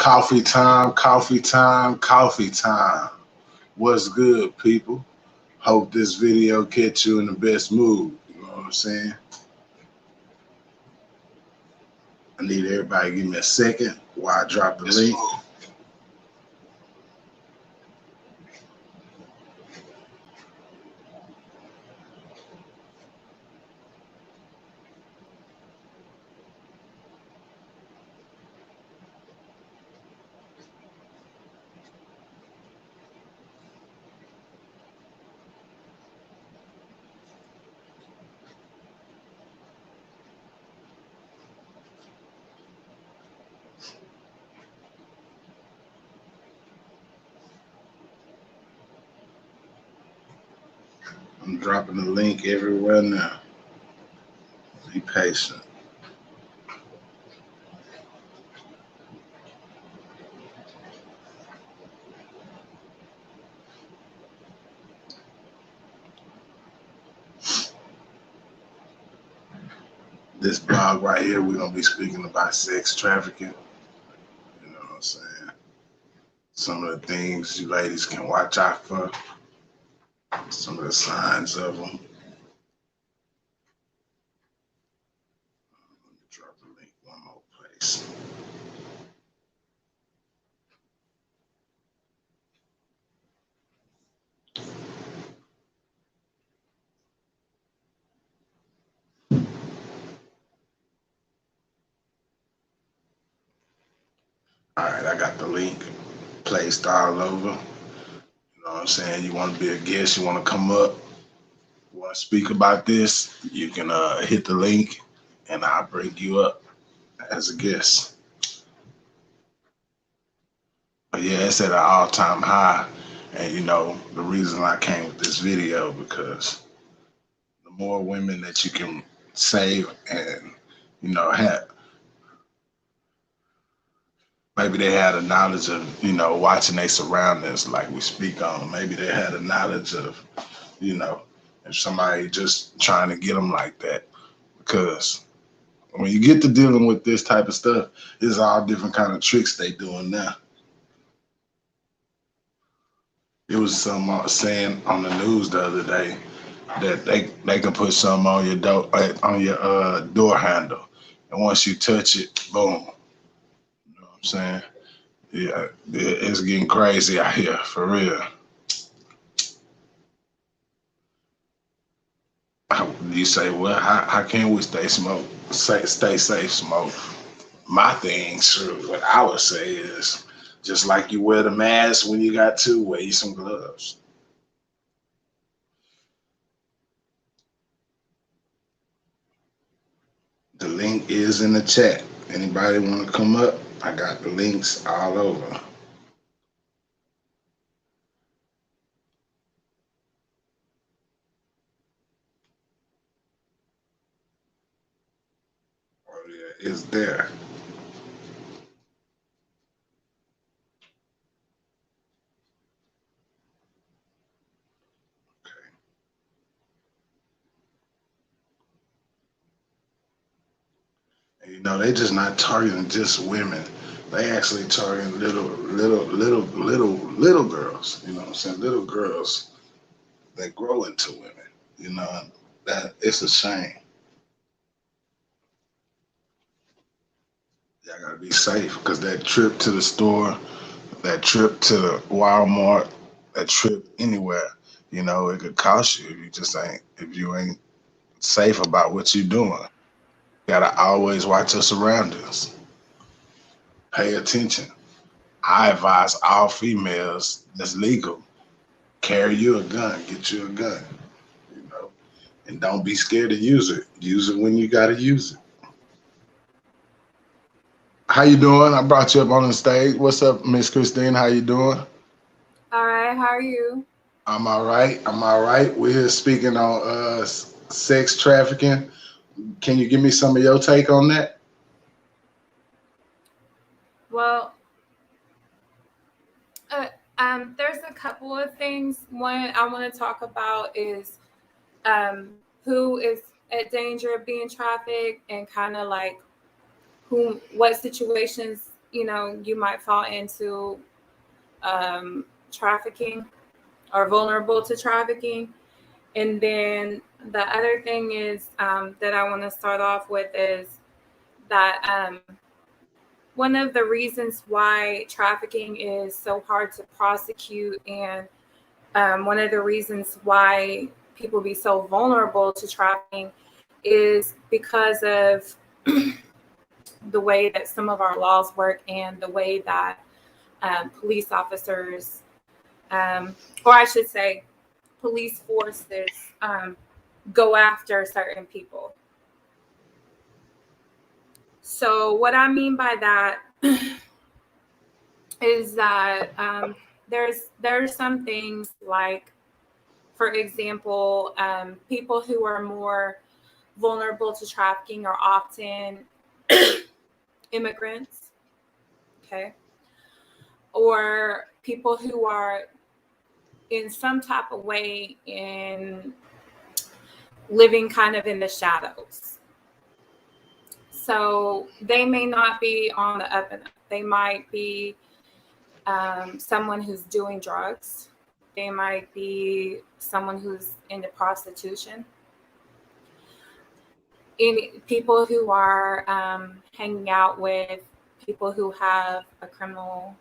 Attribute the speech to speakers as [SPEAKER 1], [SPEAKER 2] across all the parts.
[SPEAKER 1] Coffee time, coffee time, coffee time. What's good, people? Hope this video catch you in the best mood. You know what I'm saying? I need everybody to give me a second while I drop the link. I'm dropping the link everywhere now. Be patient. This blog right here, we're gonna be speaking about sex trafficking. You know what I'm saying? Some of the things you ladies can watch out for. Some of the signs of them. Let me drop the link one more place. All right, I got the link placed all over. You know what I'm saying? You want to be a guest, you want to come up, you want to speak about this, you can hit the link and I'll bring you up as a guest. But yeah, it's at an all-time high. And you know, the reason I came with this video because the more women that you can save and, you know, have, maybe they had a knowledge of, you know, watching their surroundings like we speak on. Maybe they had a knowledge of, you know, if somebody just trying to get them like that. Because when you get to dealing with this type of stuff, it's all different kind of tricks they doing now. It was some saying on the news the other day that they can put something on your door handle, and once you touch it, boom. You know what I'm saying? Yeah, it's getting crazy out here for real. You say, well, how can we stay safe smoke? My thing, sure, what I would say is just like you wear the mask when you got to, wear you some gloves. The link is in the chat. Anybody want to come up? I got the links all over. Oh yeah, it's there. And, you know, they just not targeting just women. They actually targeting little girls. You know what I'm saying? Little girls that grow into women. You know, that it's a shame. Y'all gotta be safe because that trip to the store, that trip to the Walmart, that trip anywhere, you know, it could cost you if you ain't safe about what you're doing. You gotta always watch your surroundings. Pay attention. I advise all females that's legal, carry you a gun, get you a gun, you know, and don't be scared to use it. Use it when you gotta use it. How you doing? I brought you up on the stage. What's up, Miss Christine? How you doing?
[SPEAKER 2] All right, how are you?
[SPEAKER 1] I'm all right. I'm all right. We're here speaking on sex trafficking. Can you give me some of your take on that?
[SPEAKER 2] Well, there's a couple of things. One I want to talk about is who is at danger of being trafficked and kind of like what situations, you might fall into trafficking or vulnerable to trafficking. And then the other thing is that I want to start off with is that one of the reasons why trafficking is so hard to prosecute, and one of the reasons why people be so vulnerable to trafficking, is because of the way that some of our laws work and the way that police officers, or I should say, police forces go after certain people. So what I mean by that is that there's some things like, for example, people who are more vulnerable to trafficking are often immigrants, okay, or people who are in some type of way in living kind of in the shadows. So they may not be on the up and up. They might be someone who's doing drugs. They might be someone who's into prostitution. People who are hanging out with people who have a criminal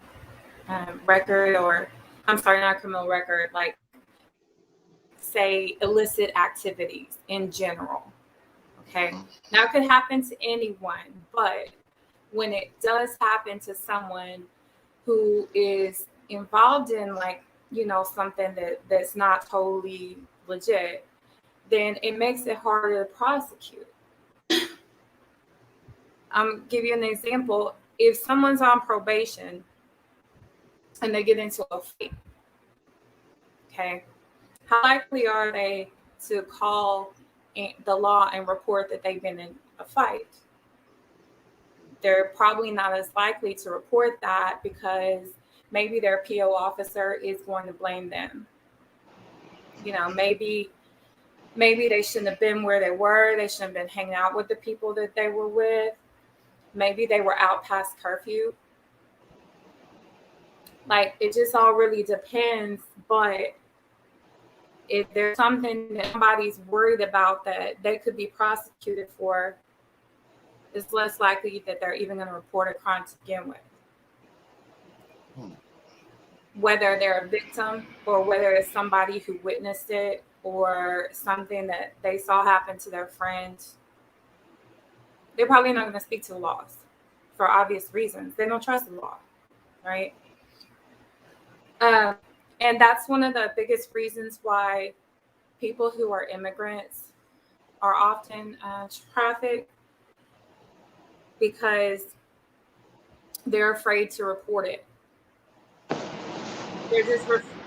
[SPEAKER 2] record, or I'm sorry, not a criminal record, like say illicit activities in general. Okay. Now it could happen to anyone, but when it does happen to someone who is involved in something that's not totally legit, then it makes it harder to prosecute. Give you an example. If someone's on probation and they get into a fight, okay, how likely are they to call the law and report that they've been in a fight? They're probably not as likely to report that because maybe their PO officer is going to blame them. Maybe they shouldn't have been where they were. They shouldn't have been hanging out with the people that they were with. Maybe they were out past curfew. Like, it just all really depends. But if there's something that somebody's worried about that they could be prosecuted for, it's less likely that they're even going to report a crime to begin with. Whether they're a victim or whether it's somebody who witnessed it or something that they saw happen to their friend, they're probably not going to speak to the laws for obvious reasons. They don't trust the law, right? And that's one of the biggest reasons why people who are immigrants are often trafficked, because they're afraid to report it.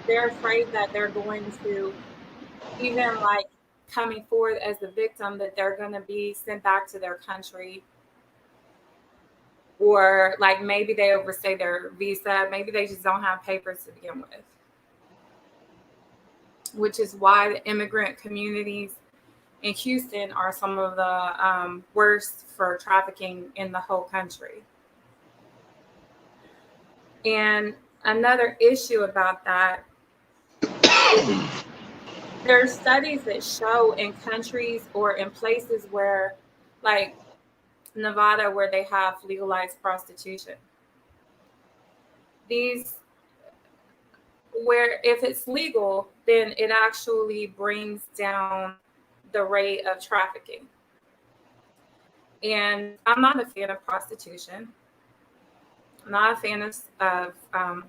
[SPEAKER 2] They're afraid that they're going to, even like coming forward as the victim, that they're going to be sent back to their country, or like maybe they overstay their visa, maybe they just don't have papers to begin with, which is why the immigrant communities in Houston are some of the worst for trafficking in the whole country. And another issue about that, there are studies that show in countries or in places where, like Nevada, where they have legalized prostitution, where if it's legal, then it actually brings down the rate of trafficking. And I'm not a fan of prostitution. I'm not a fan of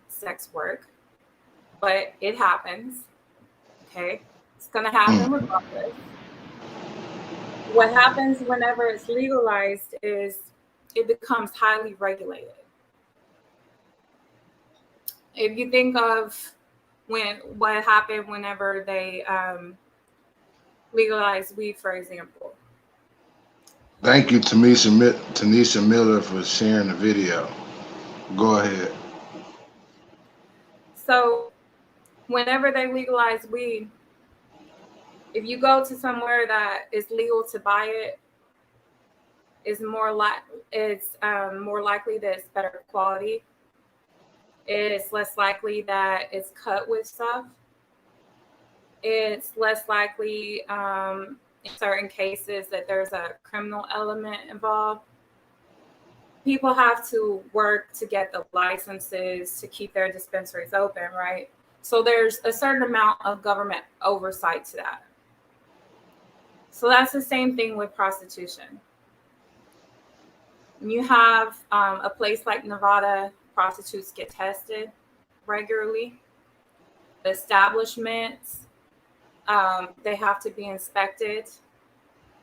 [SPEAKER 2] sex work, but it happens. Okay, it's gonna happen regardless. What happens whenever it's legalized is it becomes highly regulated. If you think of what happened whenever they legalized weed, for example.
[SPEAKER 1] Thank you, Tanisha Miller, for sharing the video. Go ahead.
[SPEAKER 2] So whenever they legalize weed, if you go to somewhere that is legal to buy it, is more like it's more likely that it's better quality. It's less likely that it's cut with stuff. It's less likely in certain cases that there's a criminal element involved. People have to work to get the licenses to keep their dispensaries open, right? So there's a certain amount of government oversight to that. So that's the same thing with prostitution. You have a place like Nevada, prostitutes get tested regularly. Establishments, they have to be inspected.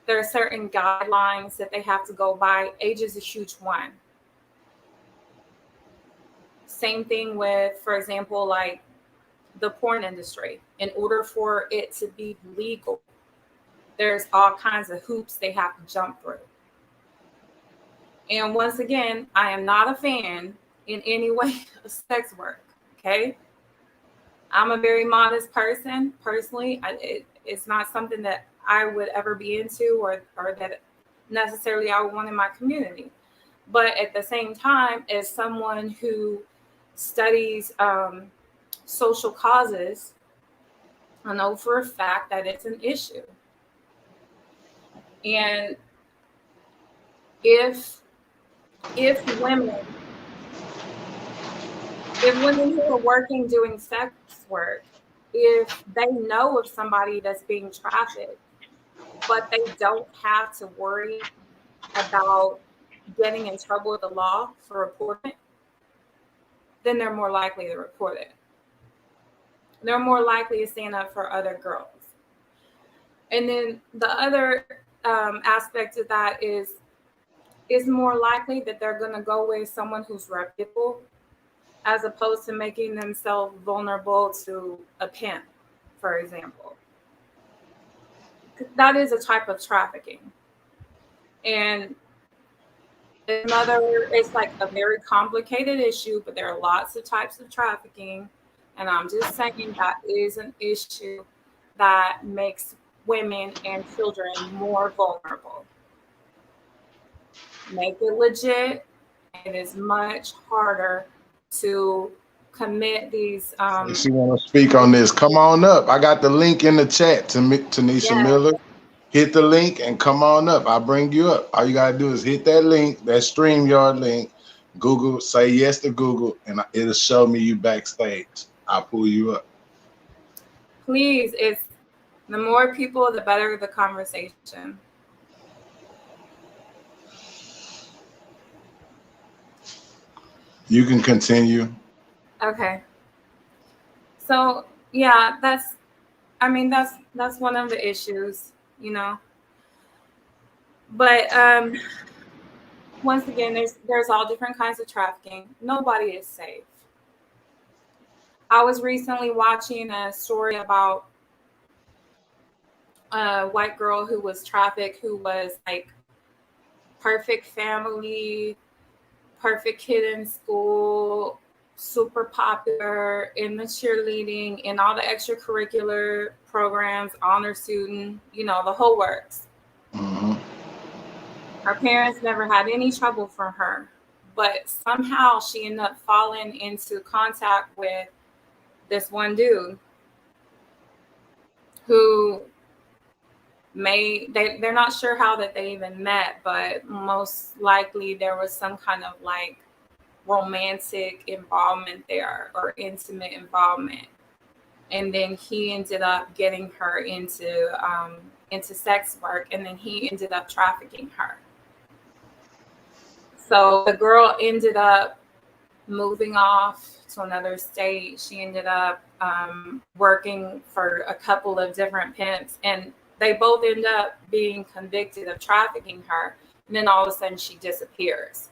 [SPEAKER 2] There are certain guidelines that they have to go by. Age is a huge one. Same thing with, for example, like the porn industry. In order for it to be legal, there's all kinds of hoops they have to jump through. And once again, I am not a fan in any way of sex work, okay? I'm a very modest person, personally. It's not something that I would ever be into or that necessarily I would want in my community. But at the same time, as someone who studies social causes, I know for a fact that it's an issue. And if women who are working doing sex work, if they know of somebody that's being trafficked, but they don't have to worry about getting in trouble with the law for reporting it, then they're more likely to report it. They're more likely to stand up for other girls. And then the other aspect of that is more likely that they're going to go with someone who's reputable, as opposed to making themselves vulnerable to a pimp, for example. That is a type of trafficking. And it's like a very complicated issue, but there are lots of types of trafficking. And I'm just saying that is an issue that makes women and children more vulnerable. Make it legit. It is much harder to commit these.
[SPEAKER 1] If you want to speak on this, come on up. I got the link in the chat to Tanisha Miller. Hit the link and come on up. I'll bring you up. All you got to do is hit that link, that StreamYard link. Google, say yes to Google, and it'll show me you backstage. I'll pull you up.
[SPEAKER 2] Please, it's the more people, the better the conversation.
[SPEAKER 1] You can continue.
[SPEAKER 2] Okay. So yeah, that's one of the issues, you know. But once again, there's all different kinds of trafficking. Nobody is safe. I was recently watching a story about a white girl who was trafficked, who was like perfect family, perfect kid in school, super popular in the cheerleading, in all the extracurricular programs, honor student, you know, the whole works.
[SPEAKER 1] Mm-hmm.
[SPEAKER 2] Her parents never had any trouble from her, but somehow she ended up falling into contact with this one dude who they're not sure how that they even met, but most likely there was some kind of like romantic involvement there or intimate involvement. And then he ended up getting her into sex work, and then he ended up trafficking her. So the girl ended up moving off to another state. She ended up working for a couple of different pimps, and they both end up being convicted of trafficking her. And then all of a sudden she disappears.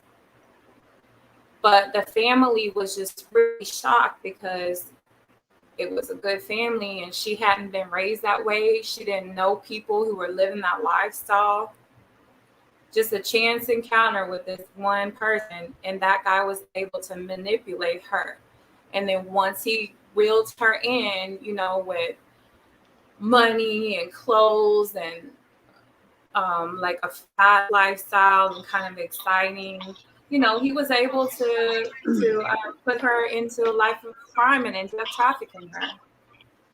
[SPEAKER 2] But the family was just really shocked because it was a good family and she hadn't been raised that way. She didn't know people who were living that lifestyle. Just a chance encounter with this one person, and that guy was able to manipulate her. And then once he reeled her in, you know, with money and clothes and like a fat lifestyle and kind of exciting. You know, he was able to put her into a life of crime and ended up trafficking her.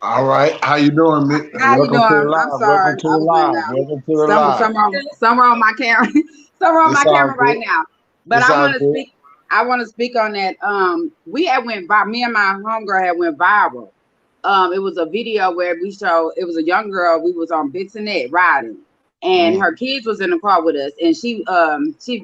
[SPEAKER 1] All right, how you doing?
[SPEAKER 3] How you
[SPEAKER 1] Welcome to the
[SPEAKER 3] doing? I'm
[SPEAKER 1] live. Welcome
[SPEAKER 3] sorry.
[SPEAKER 1] to
[SPEAKER 3] I
[SPEAKER 1] the
[SPEAKER 3] was in
[SPEAKER 1] live. Welcome to the live.
[SPEAKER 3] somewhere on my camera. Somewhere on my
[SPEAKER 1] It's all
[SPEAKER 3] camera right
[SPEAKER 1] good.
[SPEAKER 3] now. But
[SPEAKER 1] It's
[SPEAKER 3] I
[SPEAKER 1] all
[SPEAKER 3] want to
[SPEAKER 1] good.
[SPEAKER 3] speak. I want to speak on that. We had went by. Me and my homegirl had went viral. It was a video where we showed. It was a young girl. We was on Bissonnet riding, and her kids was in the car with us. And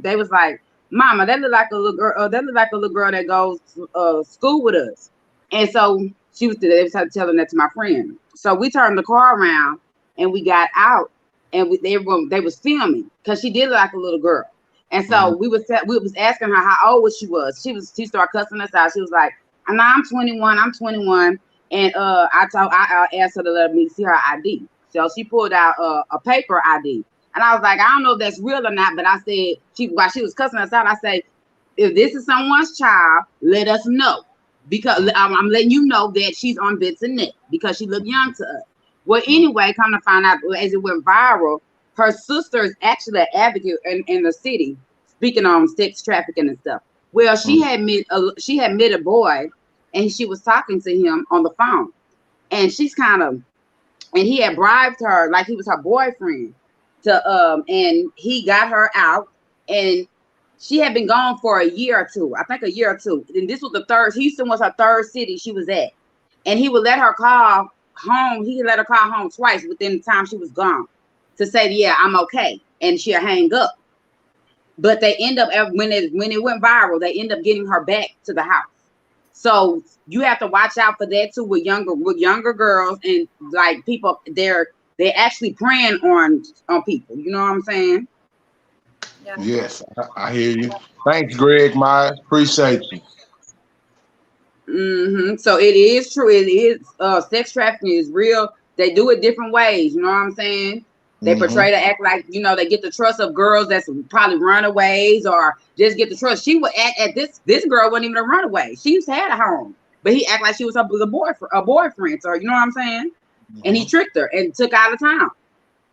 [SPEAKER 3] they was like, "Mama, that look like a little girl. That look like a little girl that goes to school with us." And so they was telling that to my friend. So we turned the car around and we got out, and they was filming because she did look like a little girl. And so we was asking her how old she was. She started cussing us out. She was like, I'm 21. I'm 21. And I asked her to let me see her ID. So she pulled out a paper ID. And I was like, I don't know if that's real or not, but I said, while she was cussing us out, I said, if this is someone's child, let us know. Because I'm letting you know that she's on Bissonnet because she looked young to us. Well, anyway, come to find out, as it went viral, her sister is actually an advocate in the city, speaking on sex trafficking and stuff. Well, she had met a boy, and she was talking to him on the phone, and and he had bribed her like he was her boyfriend and he got her out, and she had been gone for a year or two. I think a year or two. And this was Houston was her third city she was at. And he would let her call home. He let her call home twice within the time she was gone to say, yeah, I'm okay. And she'll hang up. But they end up, when it went viral, they end up getting her back to the house. So you have to watch out for that too with younger girls, and like people, they're actually preying on people. You know what I'm saying?
[SPEAKER 2] Yeah.
[SPEAKER 1] Yes, I hear you. Thanks, Greg Myers. Appreciate you.
[SPEAKER 3] So it is true. It is sex trafficking is real. They do it different ways. You know what I'm saying? They portray to act like, they get the trust of girls that's probably runaways or just get the trust. She would act at this girl wasn't even a runaway. She used to have a home, but he act like she was a boyfriend. So you know what I'm saying? And he tricked her and took her out of town.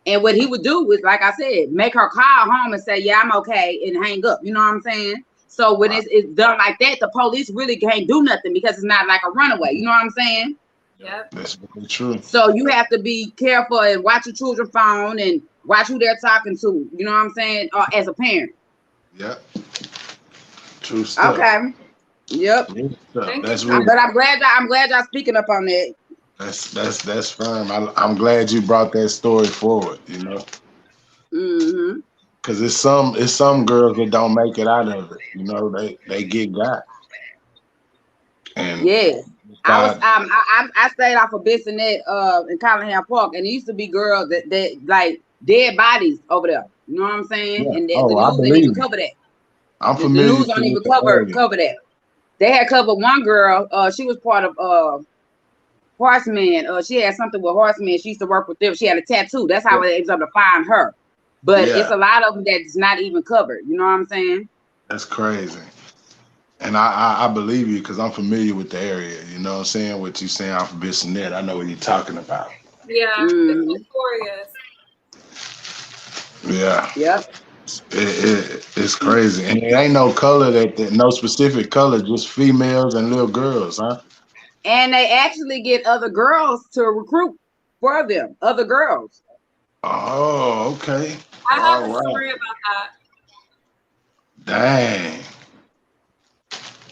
[SPEAKER 3] And what he would do was, like I said, make her call home and say, yeah, I'm okay, and hang up. You know what I'm saying? So when it's done like that, the police really can't do nothing because it's not like a runaway. You know what I'm saying?
[SPEAKER 2] Yep.
[SPEAKER 1] That's very true.
[SPEAKER 3] So you have to be careful and watch your children's phone and watch who they're talking to. You know what I'm saying? As a parent.
[SPEAKER 1] Yep. True stuff.
[SPEAKER 3] Okay. Yep.
[SPEAKER 1] That's real.
[SPEAKER 3] But I'm glad y'all speaking up on that.
[SPEAKER 1] That's firm. I'm glad you brought that story forward. Because it's some girls that don't make it out of it. They get got. And
[SPEAKER 3] yes, I stayed off of Bissonnet in Collingham Park, and it used to be girls that like dead bodies over there. You know what I'm saying?
[SPEAKER 1] Yeah.
[SPEAKER 3] And the news didn't even cover that.
[SPEAKER 1] I'm familiar.
[SPEAKER 3] The news don't even cover that. They had covered one girl. She was part of Horseman. She had something with Horseman. She used to work with them. She had a tattoo. That's how they was able to find her. But it's a lot of them that's not even covered. You know what I'm saying? That's
[SPEAKER 1] crazy. And I believe you because I'm familiar with the area. You know what I'm saying? What you saying off of Bissonnet, I know what you're talking about.
[SPEAKER 2] Yeah, it's notorious.
[SPEAKER 1] Yeah.
[SPEAKER 3] Yep.
[SPEAKER 1] It's crazy. And it ain't no color no specific color, just females and little girls, huh?
[SPEAKER 3] And they actually get other girls to recruit for them, other girls.
[SPEAKER 1] Oh, okay.
[SPEAKER 2] I have a story about that.
[SPEAKER 1] Dang.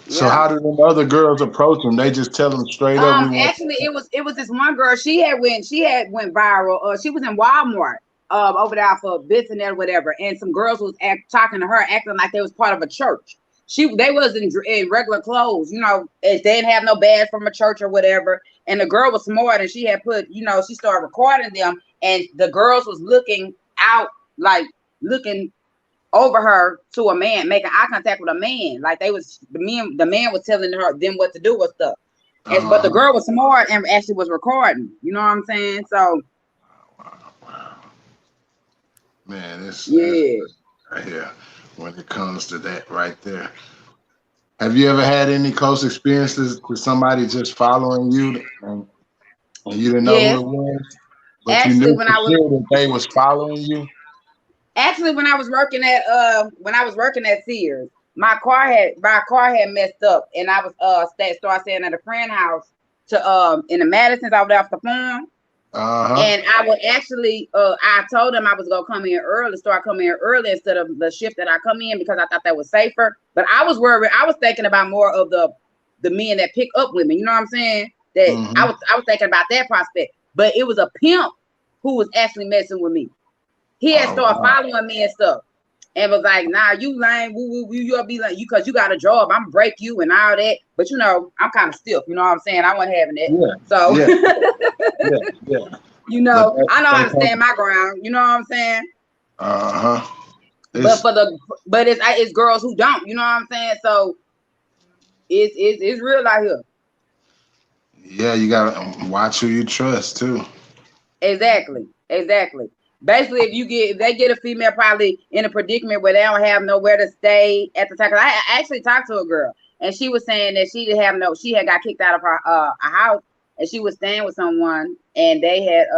[SPEAKER 1] So how do them other girls approach them? They just tell them straight up.
[SPEAKER 3] Actually, it was this one girl. She had went viral. She was in Walmart over there for Bissonnet or whatever, and some girls was talking to her, acting like they was part of a church. They was in regular clothes, they didn't have no badge from a church or whatever. And the girl was smart, and she had put, she started recording them, and the girls was looking out, like looking over her to a man, making eye contact with a man, like the man was telling them what to do with stuff. But the girl was smart and actually was recording. You know what I'm saying? So,
[SPEAKER 1] wow. Man,
[SPEAKER 3] yeah.
[SPEAKER 1] When it comes to that right there. Have you ever had any close experiences with somebody just following you and you didn't know who it was? But
[SPEAKER 3] actually,
[SPEAKER 1] you knew for sure that they was following you?
[SPEAKER 3] Actually, when I was working at Sears, my car had messed up, and I was started staying at a friend's house to in the Madisons over there off the farm. And I would actually I told them I was gonna come in early, start coming in early instead of the shift that I come in because I thought that was safer. But I was worried. I was thinking about more of the men that pick up women. You know what I'm saying? That I was thinking about that prospect. But it was a pimp who was actually messing with me. He had started following me and stuff, and was like, "Nah, you lame, you'll be like you because you got a job. I'm break you and all that." But you know, I'm kind of stiff. You know what I'm saying? I wasn't having that.
[SPEAKER 1] Yeah.
[SPEAKER 3] So,
[SPEAKER 1] Yeah.
[SPEAKER 3] You know, I know how to stand my ground. You know what I'm saying? But it's girls who don't. You know what I'm saying? So it's real out here.
[SPEAKER 1] Yeah, you gotta watch who you trust too.
[SPEAKER 3] Exactly. Basically, if they get a female probably in a predicament where they don't have nowhere to stay at the time. 'Cause I actually talked to a girl and she was saying that she had got kicked out of her a house and she was staying with someone and they had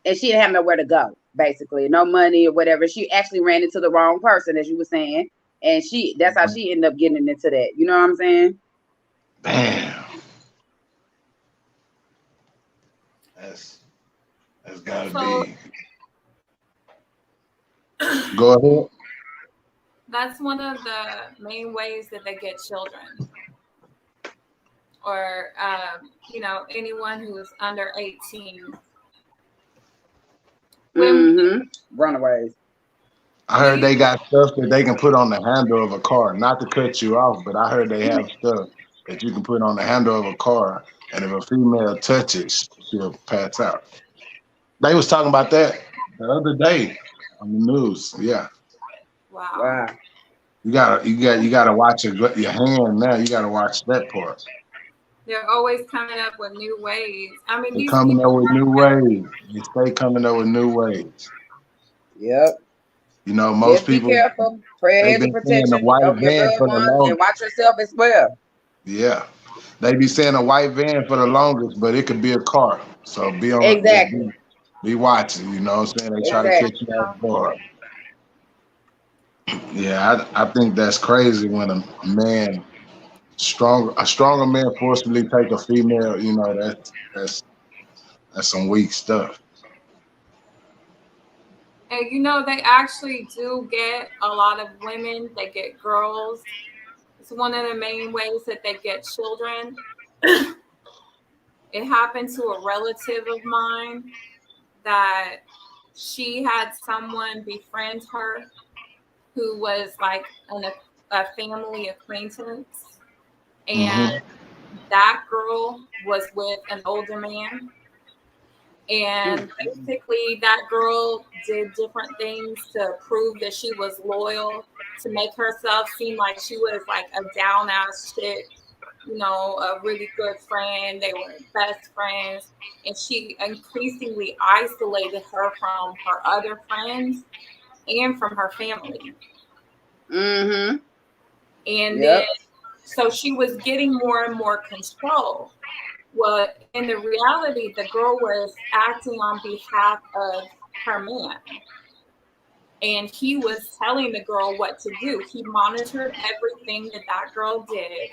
[SPEAKER 3] and she didn't have nowhere to go, basically, no money or whatever. She actually ran into the wrong person, as you were saying, and that's how she ended up getting into that. You know what I'm saying?
[SPEAKER 1] Bam. That's gotta be. Go ahead.
[SPEAKER 2] That's one of the main ways that they get children, or anyone who is under 18.
[SPEAKER 3] Runaways.
[SPEAKER 1] I heard they got stuff that they can put on the handle of a car. Not to cut you off, but I heard they have stuff that you can put on the handle of a car, and if a female touches, she'll pass out. They was talking about that the other day on the news. Yeah.
[SPEAKER 2] Wow.
[SPEAKER 1] You gotta watch your hand now. You gotta watch that part.
[SPEAKER 2] They're always coming up with new ways. I mean,
[SPEAKER 1] They're coming up with new ways. They stay coming up with new ways.
[SPEAKER 3] Yep.
[SPEAKER 1] You know, most people.
[SPEAKER 3] Be careful. Pray for protection. Don't get loved ones and watch yourself as well.
[SPEAKER 1] Yeah. They be saying a white van for the longest, but it could be a car. So be on.
[SPEAKER 3] Exactly.
[SPEAKER 1] Be watching. You know what I'm saying? They try to catch you off guard. Yeah, I think that's crazy when a stronger man forcibly take a female. You know, that's some weak stuff.
[SPEAKER 2] And they actually do get a lot of women. They get girls. It's one of the main ways that they get children. It happened to a relative of mine that she had someone befriend her who was like a family acquaintance. And that girl was with an older man. And basically that girl did different things to prove that she was loyal, to make herself seem like she was like a down ass chick, a really good friend. They were best friends. And she increasingly isolated her from her other friends and from her family. And then so she was getting more and more control. Well, in the reality, the girl was acting on behalf of her man. And he was telling the girl what to do. He monitored everything that girl did.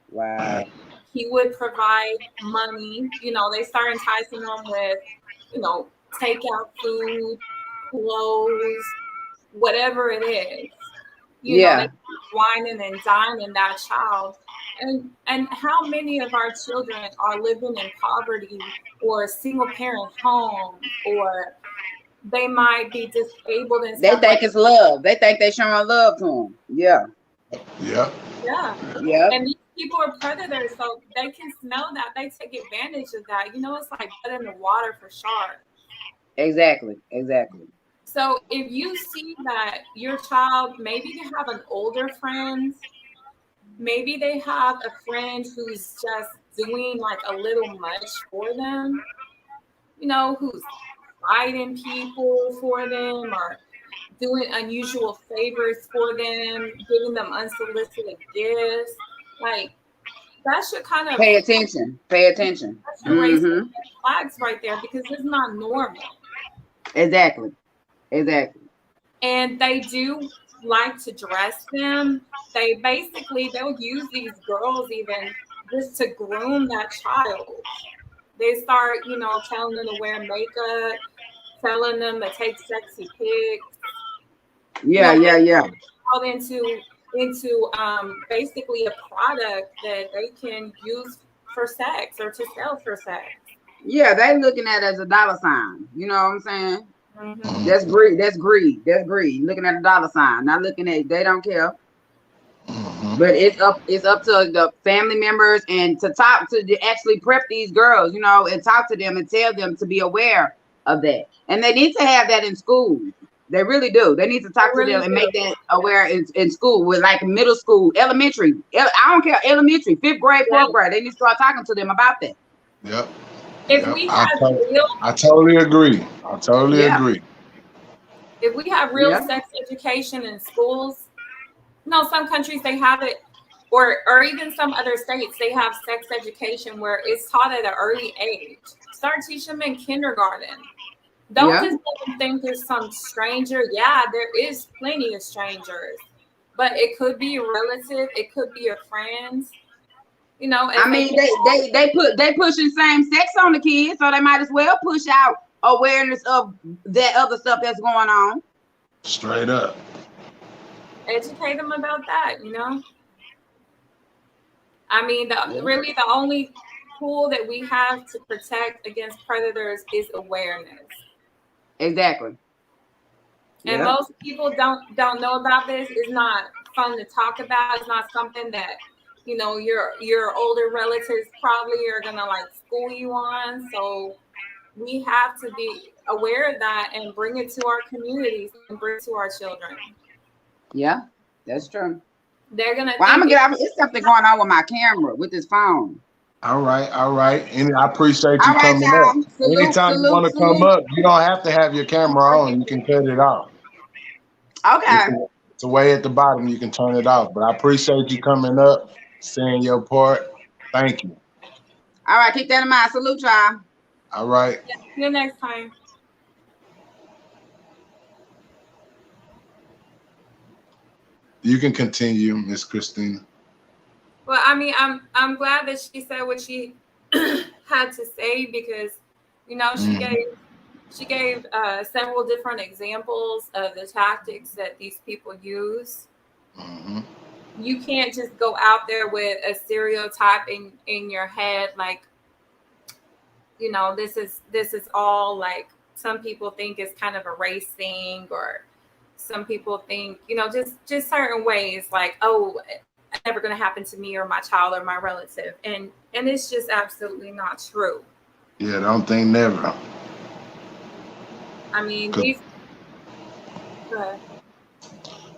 [SPEAKER 3] Wow.
[SPEAKER 2] He would provide money. They started enticing them with, takeout food, clothes, whatever it is. They whining and dining that child. And how many of our children are living in poverty or single parent homes, or they might be disabled and
[SPEAKER 3] they think it's love. They think they're showing love to them. Yeah.
[SPEAKER 2] And these people are predators, so they can smell that. They take advantage of that. It's like blood in the water for sharks.
[SPEAKER 3] Exactly.
[SPEAKER 2] So if you see that your child, maybe they have an older friend, maybe they have a friend who's just doing like a little much for them, who's fighting people for them or doing unusual favors for them, giving them unsolicited gifts, like that should kind of
[SPEAKER 3] pay attention.
[SPEAKER 2] That should raise flags right there because it's not normal.
[SPEAKER 3] Exactly. Exactly.
[SPEAKER 2] And they do like to dress them. They'll use these girls even just to groom that child. They start, telling them to wear makeup, telling them to take sexy pics.
[SPEAKER 3] Yeah,
[SPEAKER 2] Make
[SPEAKER 3] yeah, yeah.
[SPEAKER 2] out into basically a product that they can use for sex or to sell for sex.
[SPEAKER 3] Yeah, they looking at it as a dollar sign. You know what I'm saying?
[SPEAKER 2] Mm-hmm.
[SPEAKER 3] That's greed. That's greed. That's greed. Looking at a dollar sign, not looking at they don't care. But it's up to the family members and to actually prep these girls, and talk to them and tell them to be aware of that. And they need to have that in school. They really do. They need to talk to them and make that aware in school, with like middle school, elementary. I don't care, elementary, 5th grade, 4th grade. They need to start talking to them about that.
[SPEAKER 1] Yep.
[SPEAKER 2] If we have
[SPEAKER 1] I totally agree. I totally agree.
[SPEAKER 2] If we have real sex education in schools, some countries they have it, or even some other states they have sex education where it's taught at an early age. Start teaching them in kindergarten. Don't just let them think there's some stranger. Yeah, there is plenty of strangers, but it could be a relative, it could be your friends.
[SPEAKER 3] I mean, they pushing same sex on the kids, so they might as well push out awareness of that other stuff that's going on.
[SPEAKER 1] Straight up.
[SPEAKER 2] Educate them about that, I mean, really the only tool that we have to protect against predators is awareness.
[SPEAKER 3] Exactly.
[SPEAKER 2] And most people don't know about this. It's not fun to talk about. It's not something that your older relatives probably are gonna like school you on. So we have to be aware of that and bring it to our communities and bring it to our children.
[SPEAKER 3] Yeah, that's true.
[SPEAKER 2] They're gonna.
[SPEAKER 3] Well, I'm gonna get. It's something going on with my camera with this phone.
[SPEAKER 1] All right. And I appreciate you coming up. Anytime you want to come up, you don't have to have your camera on. You can cut it off.
[SPEAKER 3] Okay.
[SPEAKER 1] It's a way at the bottom. You can turn it off. But I appreciate you coming up, saying your part. Thank you.
[SPEAKER 3] All right. Keep that in mind. Salute, y'all.
[SPEAKER 1] All right.
[SPEAKER 2] Yeah, see you next time.
[SPEAKER 1] You can continue, Miss Christina.
[SPEAKER 2] Well, I mean, I'm glad that she said what she had to say because, she gave several different examples of the tactics that these people use.
[SPEAKER 1] Mm-hmm.
[SPEAKER 2] You can't just go out there with a stereotype in your head, like, this is all like some people think it's kind of a race thing, or some people think, just certain ways, like, oh, it's never going to happen to me or my child or my relative, and it's just absolutely not true.
[SPEAKER 1] Yeah, don't think never.
[SPEAKER 2] I mean,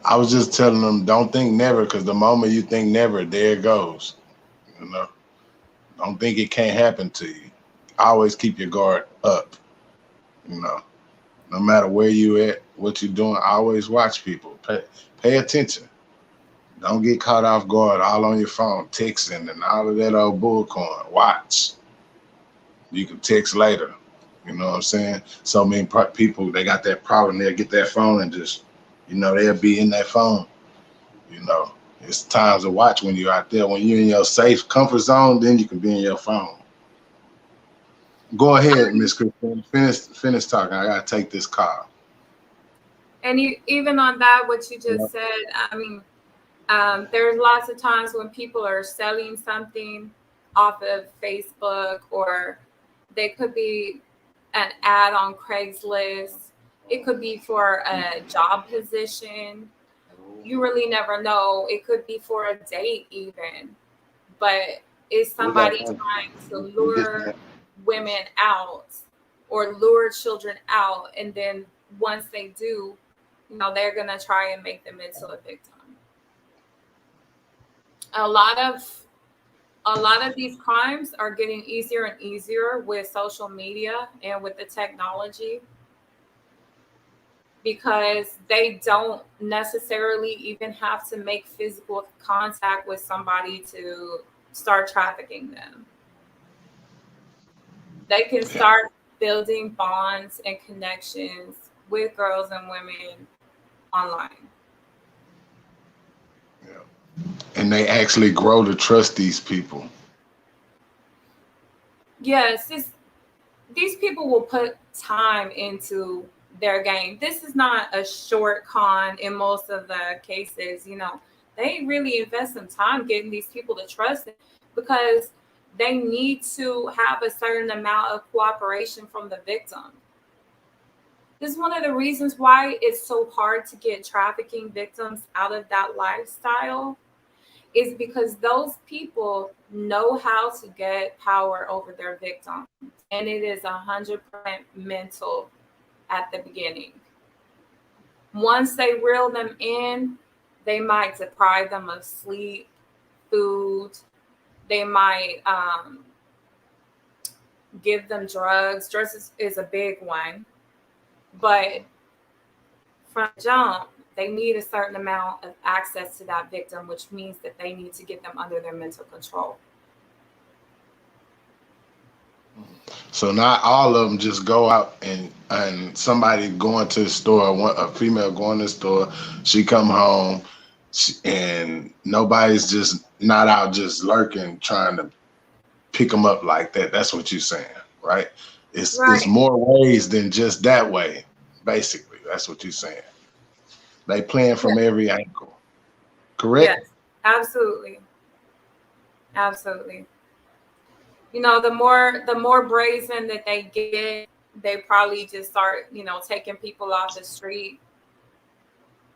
[SPEAKER 1] I was just telling them, don't think never, because the moment you think never, there it goes. Don't think it can't happen to you. Always keep your guard up. No matter where you at, what you're doing, always watch people. Pay attention. Don't get caught off guard all on your phone, texting and all of that old bullcorn. Watch. You can text later. You know what I'm saying? So many people, they got that problem. They'll get that phone and just, they'll be in that phone. It's times to watch when you're out there. When you're in your safe comfort zone, then you can be in your phone. Go ahead, Miss Christine. Finish talking. I gotta take this call.
[SPEAKER 2] And even on that, what you just said, I mean, there's lots of times when people are selling something off of Facebook, or they could be an ad on Craigslist. It could be for a job position. You really never know. It could be for a date even. But is somebody trying to lure women out or lure children out? And then once they do, they're going to try and make them into a victim. A lot of these crimes are getting easier and easier with social media and with the technology, because they don't necessarily even have to make physical contact with somebody to start trafficking them. They can start building bonds and connections with girls and women online.
[SPEAKER 1] Yeah. And they actually grow to trust these people.
[SPEAKER 2] Yes, these people will put time into their game. This is not a short con in most of the cases. They really invest some time getting these people to trust it because they need to have a certain amount of cooperation from the victim. This is one of the reasons why it's so hard to get trafficking victims out of that lifestyle, is because those people know how to get power over their victims. And it is 100% mental at the beginning. Once they reel them in, they might deprive them of sleep, food. They might give them drugs. Drugs is a big one. But from jump, they need a certain amount of access to that victim, which means that they need to get them under their mental control.
[SPEAKER 1] So not all of them just go out and somebody going to the store, a female going to the store, she come home, and nobody's just not out just lurking trying to pick them up like that. That's what you're saying, right? It's more ways than just that way. Basically, that's what you're saying. They playing from every angle, correct?
[SPEAKER 2] Yes, absolutely. Absolutely. The more brazen that they get, they probably just start, taking people off the street.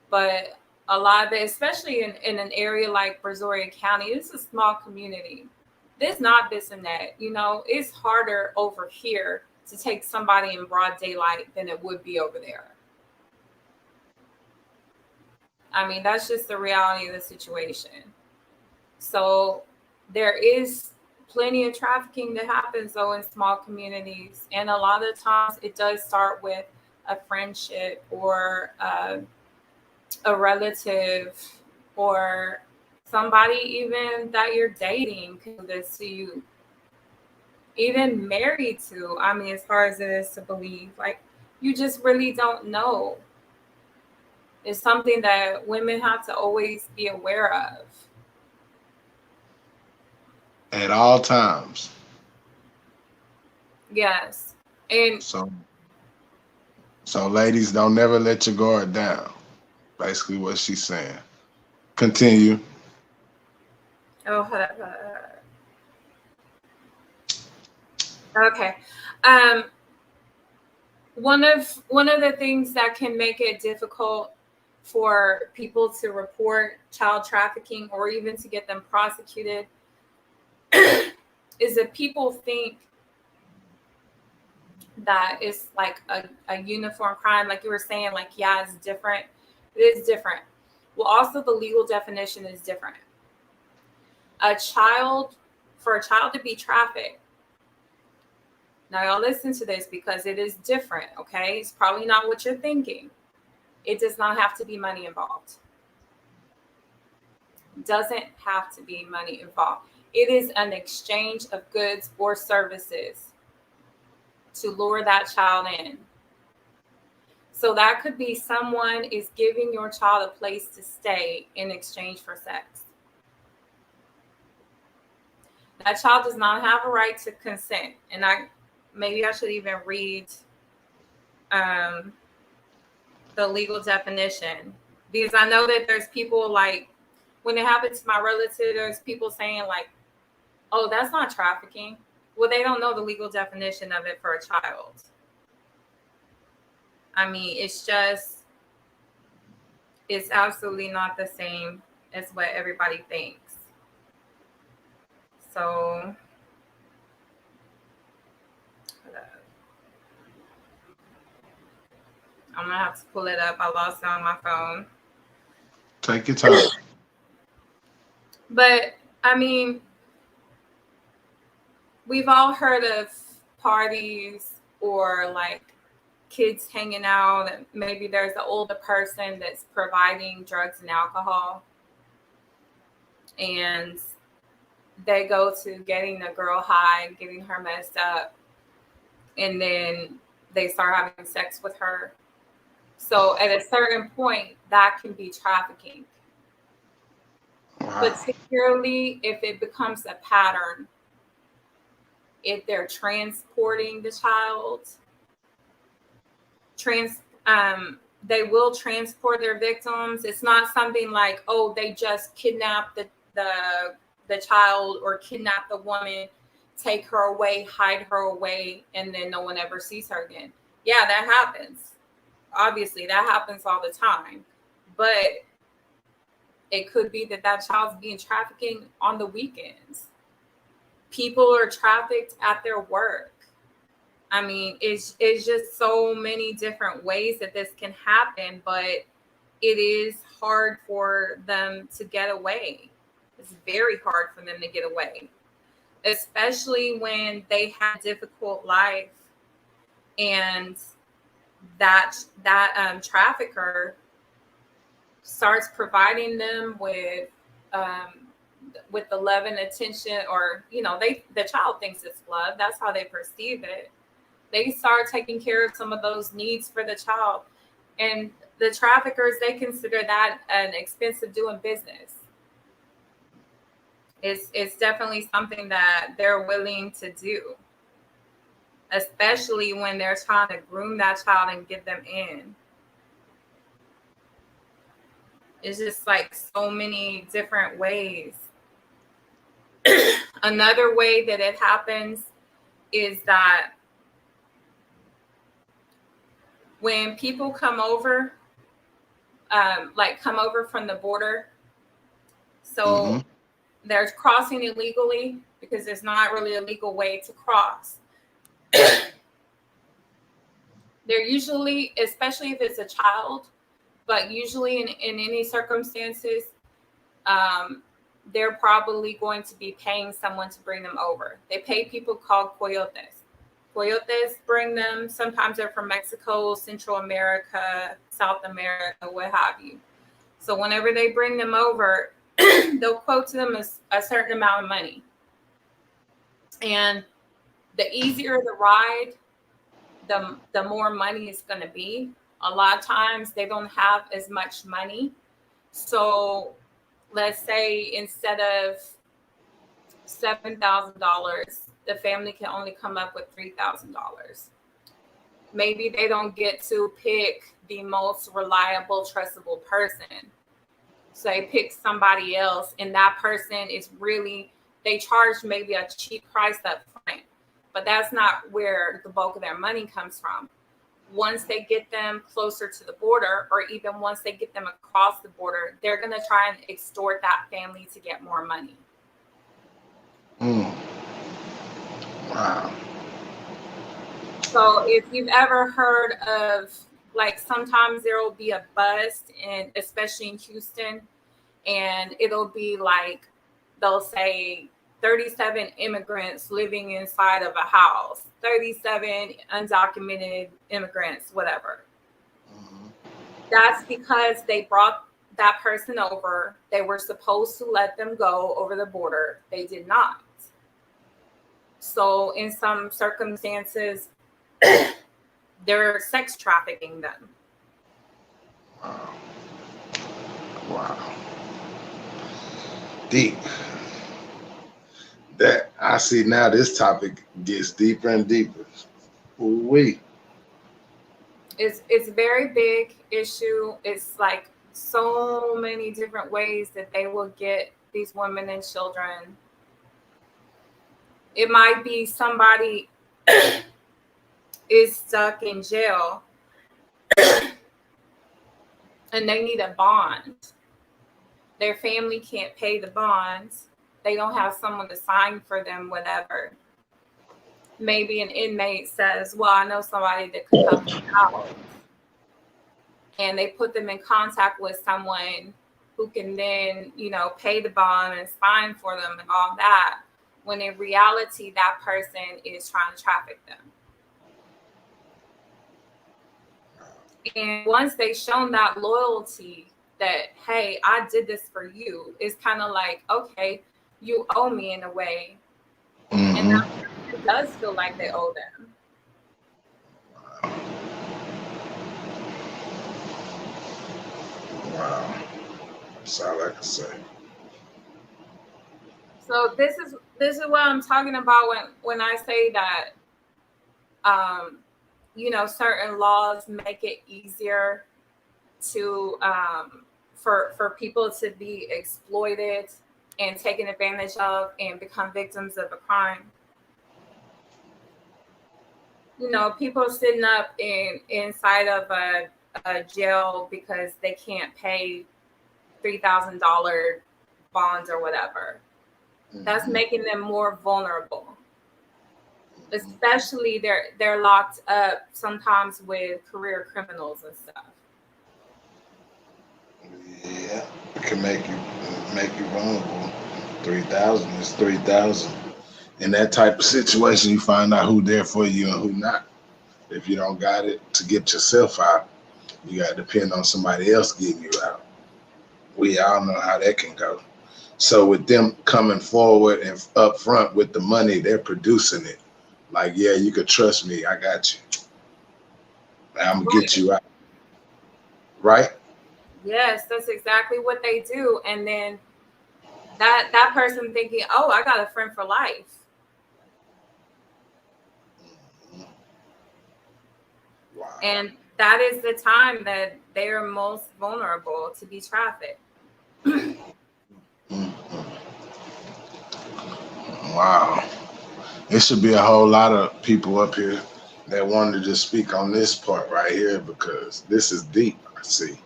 [SPEAKER 2] But a lot of it, especially in an area like Brazoria County, it's a small community. There's not this and that. It's harder over here to take somebody in broad daylight than it would be over there. I mean, that's just the reality of the situation. So there is plenty of trafficking that happens though in small communities, and a lot of times it does start with a friendship or a relative or somebody even that you're dating can do this to you, even married to. I mean, as hard as it is to believe, like, you just really don't know. It's something that women have to always be aware of.
[SPEAKER 1] At all times.
[SPEAKER 2] Yes. And
[SPEAKER 1] so ladies, don't never let your guard down. Basically what she's saying. Continue.
[SPEAKER 2] Oh, okay. One of the things that can make it difficult for people to report child trafficking or even to get them prosecuted is that people think that it's like a uniform crime. Like you were saying, like, yeah, it's different. It is different. Well, also the legal definition is different. For a child to be trafficked, now y'all listen to this because it is different, okay? It's probably not what you're thinking. It does not have to be money involved. Doesn't have to be money involved. It is an exchange of goods or services to lure that child in. So that could be someone is giving your child a place to stay in exchange for sex. That child does not have a right to consent. And maybe I should even read the legal definition, because I know that there's people, like, when it happens to my relative, there's people saying like, oh, that's not trafficking. Well, they don't know the legal definition of it for a child. I mean, it's absolutely not the same as what everybody thinks. So I'm gonna have to pull it up. I lost it on my phone.
[SPEAKER 1] Take your time.
[SPEAKER 2] But I mean, we've all heard of parties or like kids hanging out, and maybe there's an older person that's providing drugs and alcohol, and they go to getting the girl high, getting her messed up, and then they start having sex with her. So at a certain point, that can be trafficking.
[SPEAKER 1] Wow.
[SPEAKER 2] Particularly if it becomes a pattern, if they're transporting the child, they will transport their victims. It's not something like, oh, they just kidnap the child or kidnap the woman, take her away, hide her away, and then no one ever sees her again. Yeah, that happens. Obviously, that happens all the time. But it could be that child's being trafficking on the weekends. People are trafficked at their work. I mean, it's just so many different ways that this can happen, but it is hard for them to get away. It's very hard for them to get away, especially when they have a difficult life and that trafficker starts providing them with the love and attention, or the child thinks it's love. That's how they perceive it. They start taking care of some of those needs for the child, and the traffickers, they consider that an expensive doing business. It's definitely something that they're willing to do, especially when they're trying to groom that child and get them in. It's just like so many different ways. Another way that it happens is that when people come over, come over from the border, so they're crossing illegally because there's not really a legal way to cross. They're usually, especially if it's a child, but usually in any circumstances, they're probably going to be paying someone to bring them over. They pay people called coyotes. Coyotes bring them. Sometimes they're from Mexico, Central America, South America, what have you. So whenever they bring them over, they'll quote to them a certain amount of money. And the easier the ride, the more money it's going to be. A lot of times they don't have as much money. So let's say instead of $7,000, the family can only come up with $3,000. Maybe they don't get to pick the most reliable, trustable person. So they pick somebody else, and that person is really, they charge maybe a cheap price up front, but that's not where the bulk of their money comes from. Once they get them closer to the border, or even once they get them across the border, they're going to try and extort that family to get more money.
[SPEAKER 1] Wow.
[SPEAKER 2] So if you've ever heard of, like, sometimes there will be a bust, and especially in Houston, and it'll be like, they'll say 37 immigrants living inside of a house, 37 undocumented immigrants, whatever. That's because they brought that person over. They were supposed to let them go over the border. They did not. So in some circumstances, they're sex trafficking them.
[SPEAKER 1] Wow. Deep. That I see now, this topic gets deeper and deeper. Ooh-wee.
[SPEAKER 2] It's a very big issue. It's like so many different ways that they will get these women and children. It might be somebody is stuck in jail and they need a bond. Their family can't pay the bonds. They don't have someone to sign for them, whatever. Maybe an inmate says, well, I know somebody that could help them out. And they put them in contact with someone who can then, pay the bond and sign for them and all that, when in reality, that person is trying to traffic them. And once they've shown that loyalty, that, hey, I did this for you, it's kind of like, okay, you owe me in a way. And that person does feel like they owe them.
[SPEAKER 1] Wow. That's all I can say.
[SPEAKER 2] So this is what I'm talking about when I say that certain laws make it easier to for people to be exploited and taken advantage of and become victims of a crime. People sitting up inside of a jail because they can't pay $3,000 bonds or whatever. That's making them more vulnerable. Especially they're locked up sometimes with career criminals and stuff.
[SPEAKER 1] Yeah, it can make you vulnerable. 3,000 is 3,000. In that type of situation, you find out who there for you and who not. If you don't got it to get yourself out, you got to depend on somebody else getting you out. We all know how that can go. So with them coming forward and up front with the money, they're producing it. Like, yeah, you could trust me. I got you. I'm going to get you out. Right?
[SPEAKER 2] Yes, that's exactly what they do. And then that person thinking, oh, I got a friend for life.
[SPEAKER 1] Wow.
[SPEAKER 2] And that is the time that they are most vulnerable to be trafficked.
[SPEAKER 1] Wow. There should be a whole lot of people up here that wanted to speak on this part right here because this is deep, I see.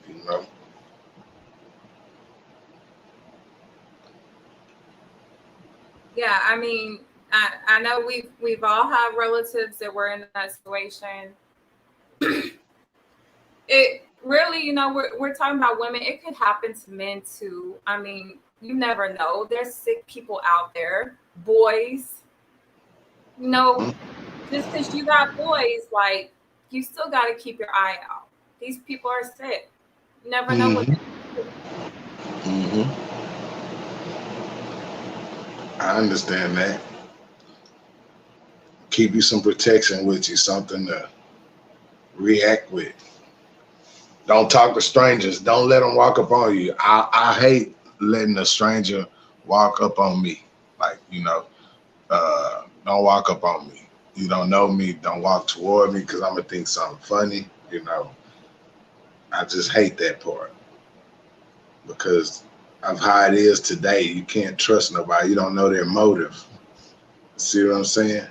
[SPEAKER 1] You know?
[SPEAKER 2] Yeah, I mean, I know we've all had relatives that were in that situation. It really, we're talking about women. It could happen to men too. I mean, you never know. There's sick people out there, boys. Just because you got boys, like, you still got to keep your eye out. These people are sick. You never know what they do.
[SPEAKER 1] I understand that. Keep you some protection with you, something to react with. Don't talk to strangers. Don't let them walk up on you. I hate letting a stranger walk up on me. Like, don't walk up on me. You don't know me. Don't walk toward me because I'm going to think something funny. I just hate that part because of how it is today. You can't trust nobody. You don't know their motive. See what I'm saying?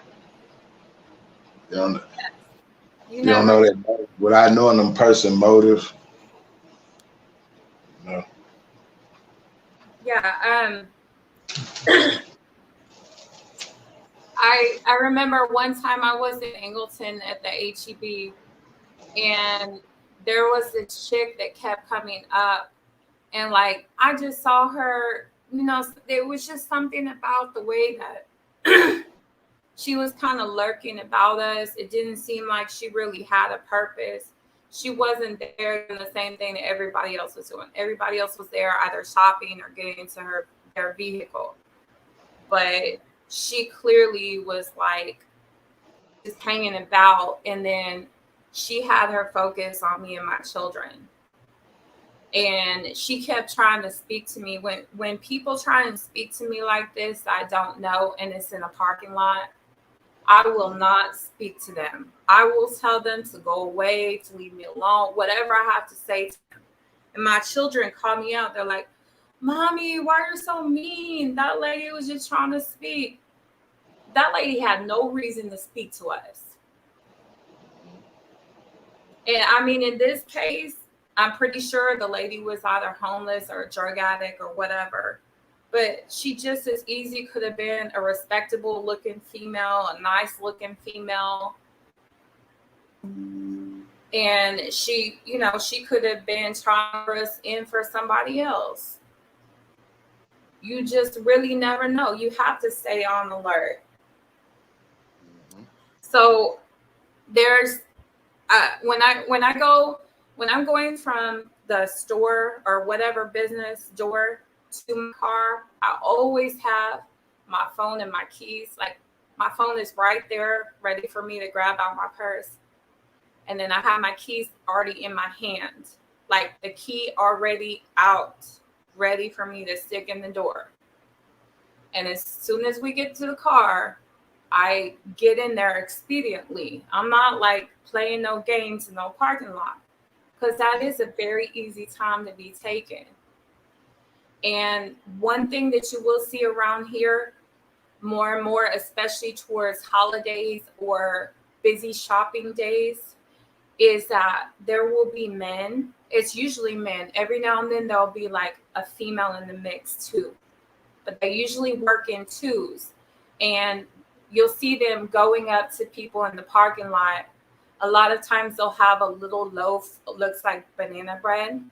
[SPEAKER 1] You don't know that motive. Without knowing them person motive. No.
[SPEAKER 2] Yeah. I remember one time I was in Angleton at the HEB, and there was this chick that kept coming up, and like I just saw her. There was just something about the way that she was kind of lurking about us. It didn't seem like she really had a purpose. She wasn't there doing the same thing that everybody else was doing. Everybody else was there either shopping or getting into their vehicle. But she clearly was like just hanging about. And then she had her focus on me and my children. And she kept trying to speak to me. When people try and speak to me like this, I don't know, and it's in a parking lot, I will not speak to them. I will tell them to go away, to leave me alone, whatever I have to say to them. And my children call me out. They're like, Mommy, why are you so mean? That lady was just trying to speak. That lady had no reason to speak to us. And I mean, in this case, I'm pretty sure the lady was either homeless or a drug addict or whatever. But she just as easy could have been a respectable looking female, a nice looking female. And she could have been trying to us in for somebody else. You just really never know. You have to stay on alert. So there's when I'm going from the store or whatever business door to my car, I always have my phone and my keys. Like, my phone is right there ready for me to grab out my purse. And then I have my keys already in my hand. like the key already out, ready for me to stick in the door. And as soon as we get to the car, I get in there expediently. I'm not like playing no games in no parking lot, because that is a very easy time to be taken. And one thing that you will see around here more and more, especially towards holidays or busy shopping days, is that there will be men. It's usually men. Every now and then there'll be like a female in the mix too, but they usually work in twos. And you'll see them going up to people in the parking lot. A lot of times they'll have a little loaf, looks like banana bread,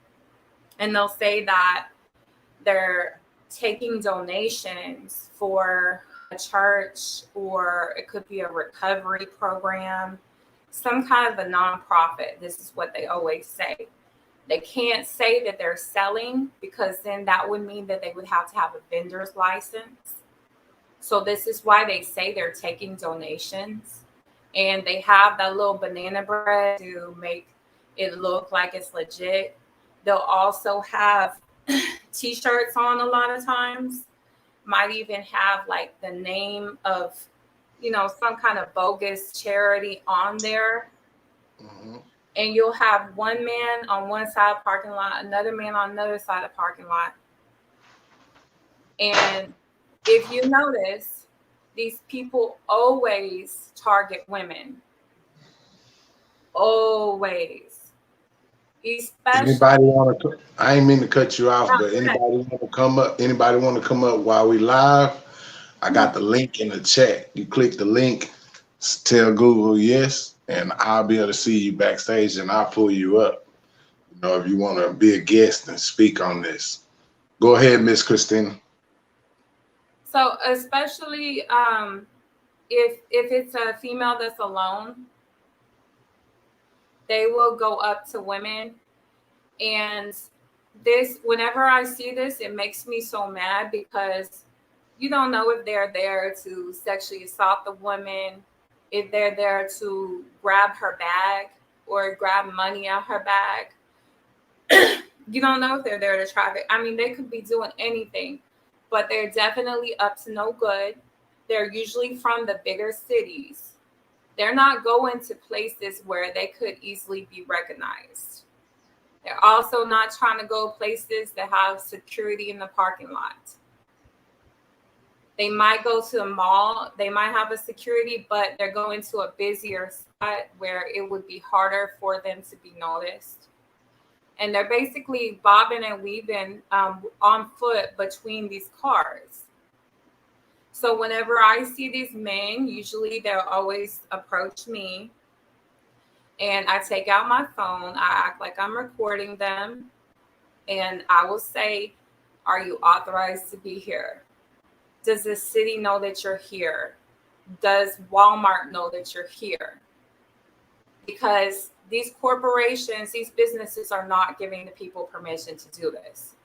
[SPEAKER 2] and they'll say that they're taking donations for a church, or it could be a recovery program, some kind of a nonprofit. This is what they always say. They can't say that they're selling, because then that would mean that they would have to have a vendor's license. So this is why they say they're taking donations. And they have that little banana bread to make it look like it's legit. They'll also have t-shirts on a lot of times. Might even have like the name of, some kind of bogus charity on there.
[SPEAKER 1] Mm-hmm.
[SPEAKER 2] And you'll have one man on one side of the parking lot, another man on another side of the parking lot. And if you notice, these people always target women. Always. Especially.
[SPEAKER 1] Anybody want to? I ain't mean to cut you off, but anybody want to come up? Anybody want to come up while we live? I got the link in the chat. You click the link, tell Google yes, and I'll be able to see you backstage, and I'll pull you up. If you want to be a guest and speak on this, go ahead, Miss Christina.
[SPEAKER 2] So especially if it's a female that's alone, they will go up to women. And whenever I see this, it makes me so mad, because you don't know if they're there to sexually assault the woman, if they're there to grab her bag or grab money out her bag. You don't know if they're there to traffic. I mean, they could be doing anything, but they're definitely up to no good. They're usually from the bigger cities. They're not going to places where they could easily be recognized. They're also not trying to go places that have security in the parking lot. They might go to a mall. They might have a security, but they're going to a busier spot where it would be harder for them to be noticed. And they're basically bobbing and weaving on foot between these cars. So whenever I see these men, usually they'll always approach me, and I take out my phone. I act like I'm recording them, and I will say, "Are you authorized to be here? Does the city know that you're here? Does Walmart know that you're here?" Because these corporations, these businesses are not giving the people permission to do this.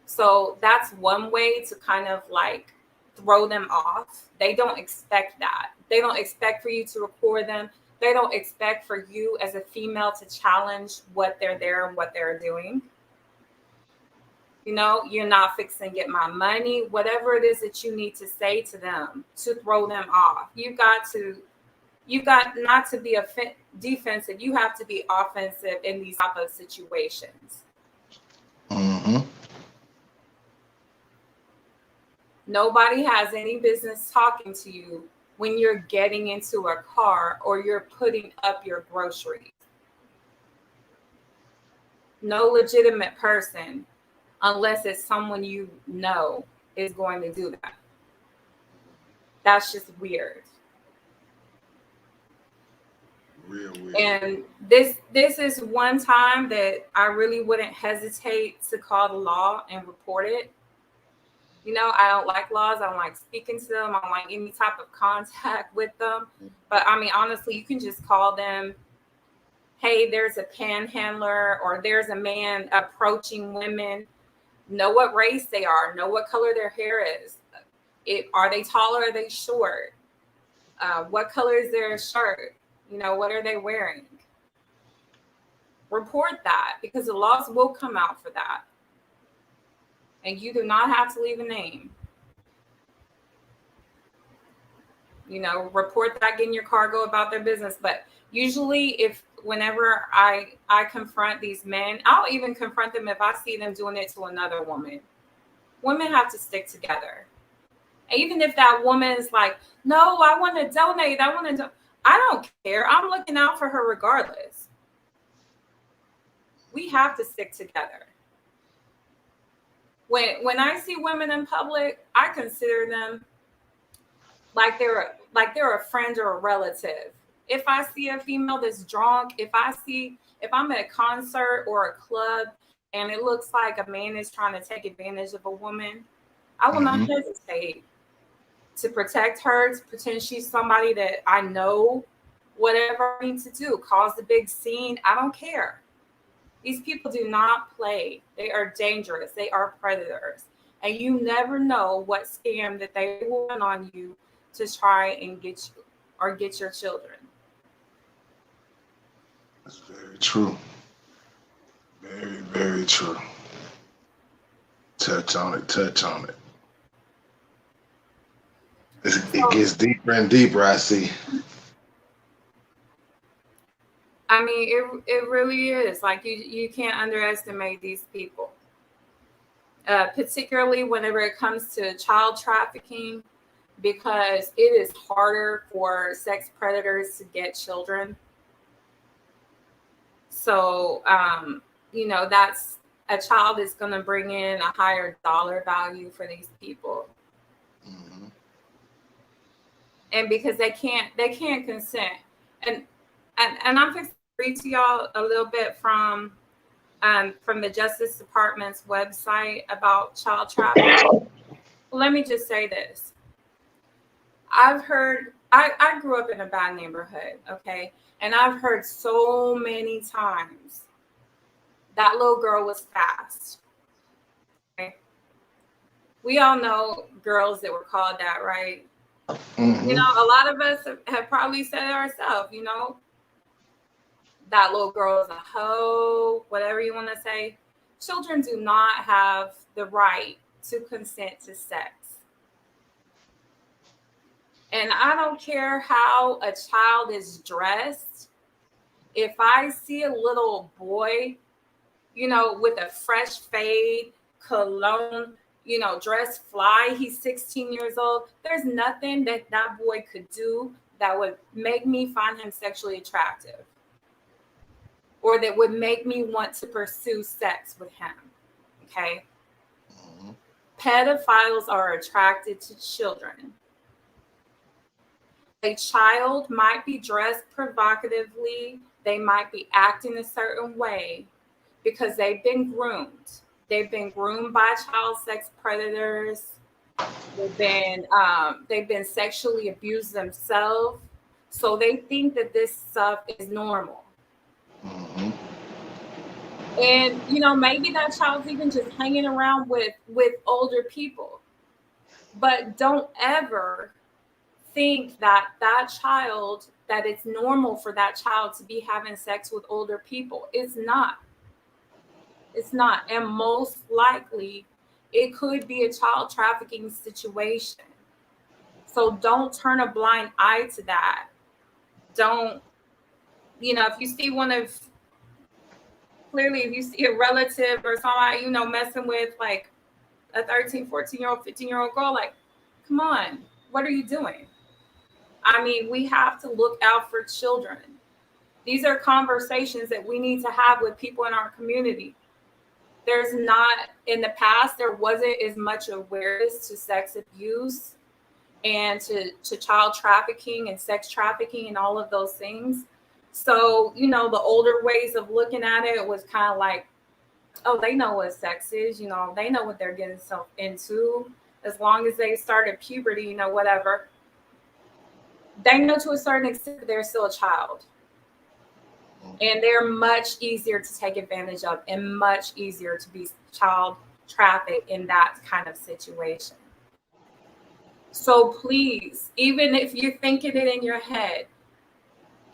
[SPEAKER 2] So that's one way to kind of like throw them off. They don't expect that. They don't expect for you to record them. They don't expect for you as a female to challenge what they're there and what they're doing. You're not fixing to get my money, whatever it is that you need to say to them to throw them off. You got not to be defensive. You have to be offensive in these type of situations.
[SPEAKER 1] Mm-hmm.
[SPEAKER 2] Nobody has any business talking to you when you're getting into a car or you're putting up your groceries. No legitimate person, unless it's someone you know, is going to do that. That's just weird.
[SPEAKER 1] Real weird.
[SPEAKER 2] And this is one time that I really wouldn't hesitate to call the law and report it. I don't like laws. I don't like speaking to them. I don't like any type of contact with them. But I mean, honestly, you can just call them. Hey, there's a panhandler, or there's a man approaching women. Know what race they are. Know what color their hair is. Are they tall or are they short? What color is their shirt? What are they wearing? report that, because the laws will come out for that. And you do not have to leave a name. You know, report that, get in your car, go about their business. But usually whenever I confront these men, I'll even confront them if I see them doing it to another woman. Women have to stick together. And even if that woman is like, no, I want to donate, I don't care. I'm looking out for her regardless. We have to stick together. When I see women in public, I consider them like they're a friend or a relative. If I see a female that's drunk, if I'm at a concert or a club and it looks like a man is trying to take advantage of a woman, I will not hesitate to protect her, to pretend she's somebody that I know, whatever I need to do, cause the big scene. I don't care. These people do not play. They are dangerous. They are predators. And you never know what scam that they will run on you to try and get you or get your children.
[SPEAKER 1] That's very true. Very, very true. Touch on it. It gets deeper and deeper, I see.
[SPEAKER 2] I mean, it really is. Like, you can't underestimate these people. Particularly whenever it comes to child trafficking, because it is harder for sex predators to get children. So, you know, that's a child is going to bring in a higher dollar value for these people.
[SPEAKER 1] Mm-hmm.
[SPEAKER 2] And because they can't consent. And I'm going to read to y'all a little bit from the Justice Department's website about child trafficking. Let me just say this. I've heard, I grew up in a bad neighborhood, okay? And I've heard so many times that little girl was fast. Okay? We all know girls that were called that, right?
[SPEAKER 1] Mm-hmm.
[SPEAKER 2] You know, a lot of us have probably said it ourselves, you know? That little girl is a hoe, whatever you want to say. Children do not have the right to consent to sex. And I don't care how a child is dressed. If I see a little boy, you know, with a fresh fade, cologne, you know, dressed fly, he's 16 years old, there's nothing that boy could do that would make me find him sexually attractive, or that would make me want to pursue sex with him, okay?
[SPEAKER 1] Mm-hmm.
[SPEAKER 2] Pedophiles are attracted to children. A child might be dressed provocatively. They might be acting a certain way because they've been groomed. They've been groomed by child sex predators. They've been sexually abused themselves. So they think that this stuff is normal.
[SPEAKER 1] Mm-hmm.
[SPEAKER 2] And, you know, maybe that child's even just hanging around with older people. But don't ever think that child, that it's normal for that child to be having sex with older people. It's not. It's not. And most likely it could be a child trafficking situation. So don't turn a blind eye to that. Don't, you know, if you see if you see a relative or somebody, you know, messing with like a 13, 14-year-old, 15-year-old girl, like, come on, what are you doing? I mean, we have to look out for children. These are conversations that we need to have with people in our community. There's not, in the past, there wasn't as much awareness to sex abuse and to child trafficking and sex trafficking and all of those things. So, you know, the older ways of looking at it was kind of like, oh, they know what sex is, you know, they know what they're getting themselves into. As long as they started puberty, you know, whatever. They know to a certain extent that they're still a child. And they're much easier to take advantage of and much easier to be child trafficked in that kind of situation. So please, even if you're thinking it in your head,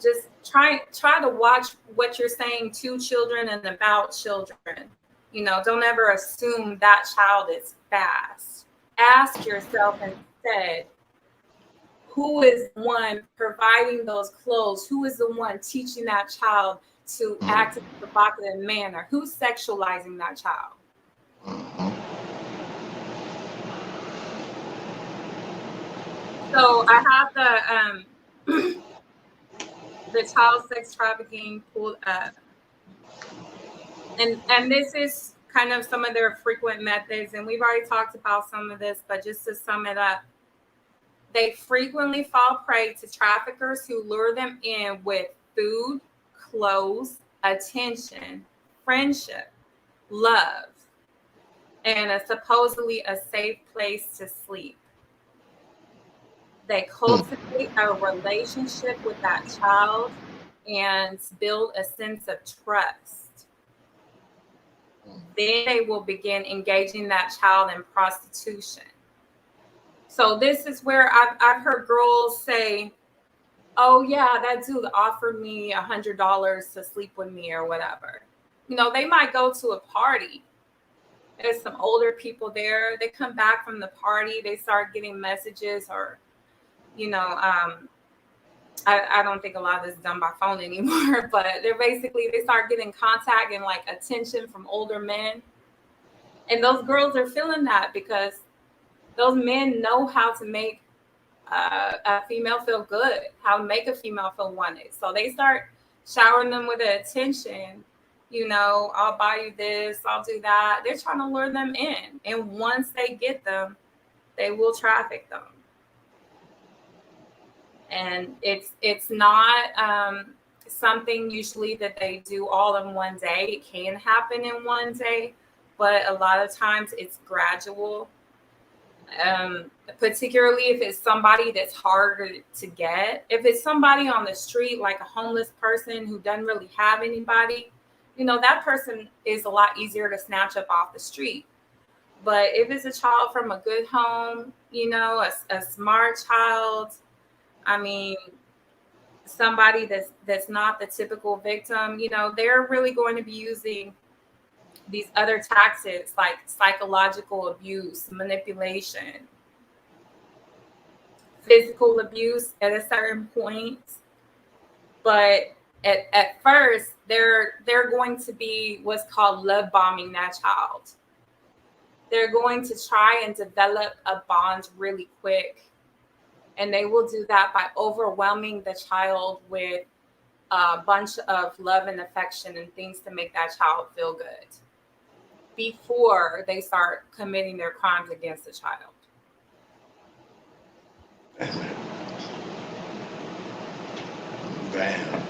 [SPEAKER 2] just try to watch what you're saying to children and about children. You know, don't ever assume that child is fast. Ask yourself instead, who is the one providing those clothes? Who is the one teaching that child to act in a provocative manner? Who's sexualizing that child? So I have the child sex trafficking pulled up, and this is kind of some of their frequent methods, and we've already talked about some of this, but just to sum it up, they frequently fall prey to traffickers who lure them in with food, clothes, attention, friendship, love, and supposedly a safe place to sleep. They cultivate a relationship with that child and build a sense of trust. Then they will begin engaging that child in prostitution. So this is where I've heard girls say, oh yeah, that dude offered me $100 to sleep with me or whatever. You know, they might go to a party. There's some older people there. They come back from the party. They start getting messages or, you know, I don't think a lot of this is done by phone anymore, but they start getting contact and like attention from older men. And those girls are feeling that because those men know how to make a female feel good, how to make a female feel wanted. So they start showering them with attention. You know, I'll buy you this, I'll do that. They're trying to lure them in. And once they get them, they will traffic them. And it's not something usually that they do all in one day. It can happen in one day, but a lot of times it's gradual. Particularly if it's somebody that's harder to get. If it's somebody on the street, like a homeless person who doesn't really have anybody, you know, that person is a lot easier to snatch up off the street. But if it's a child from a good home, you know, a smart child, I mean, somebody that's not the typical victim, you know, they're really going to be using these other tactics like psychological abuse, manipulation, physical abuse at a certain point. But at first, they're going to be what's called love bombing that child. They're going to try and develop a bond really quick. And they will do that by overwhelming the child with a bunch of love and affection and things to make that child feel good before they start committing their crimes against the child.
[SPEAKER 1] Damn.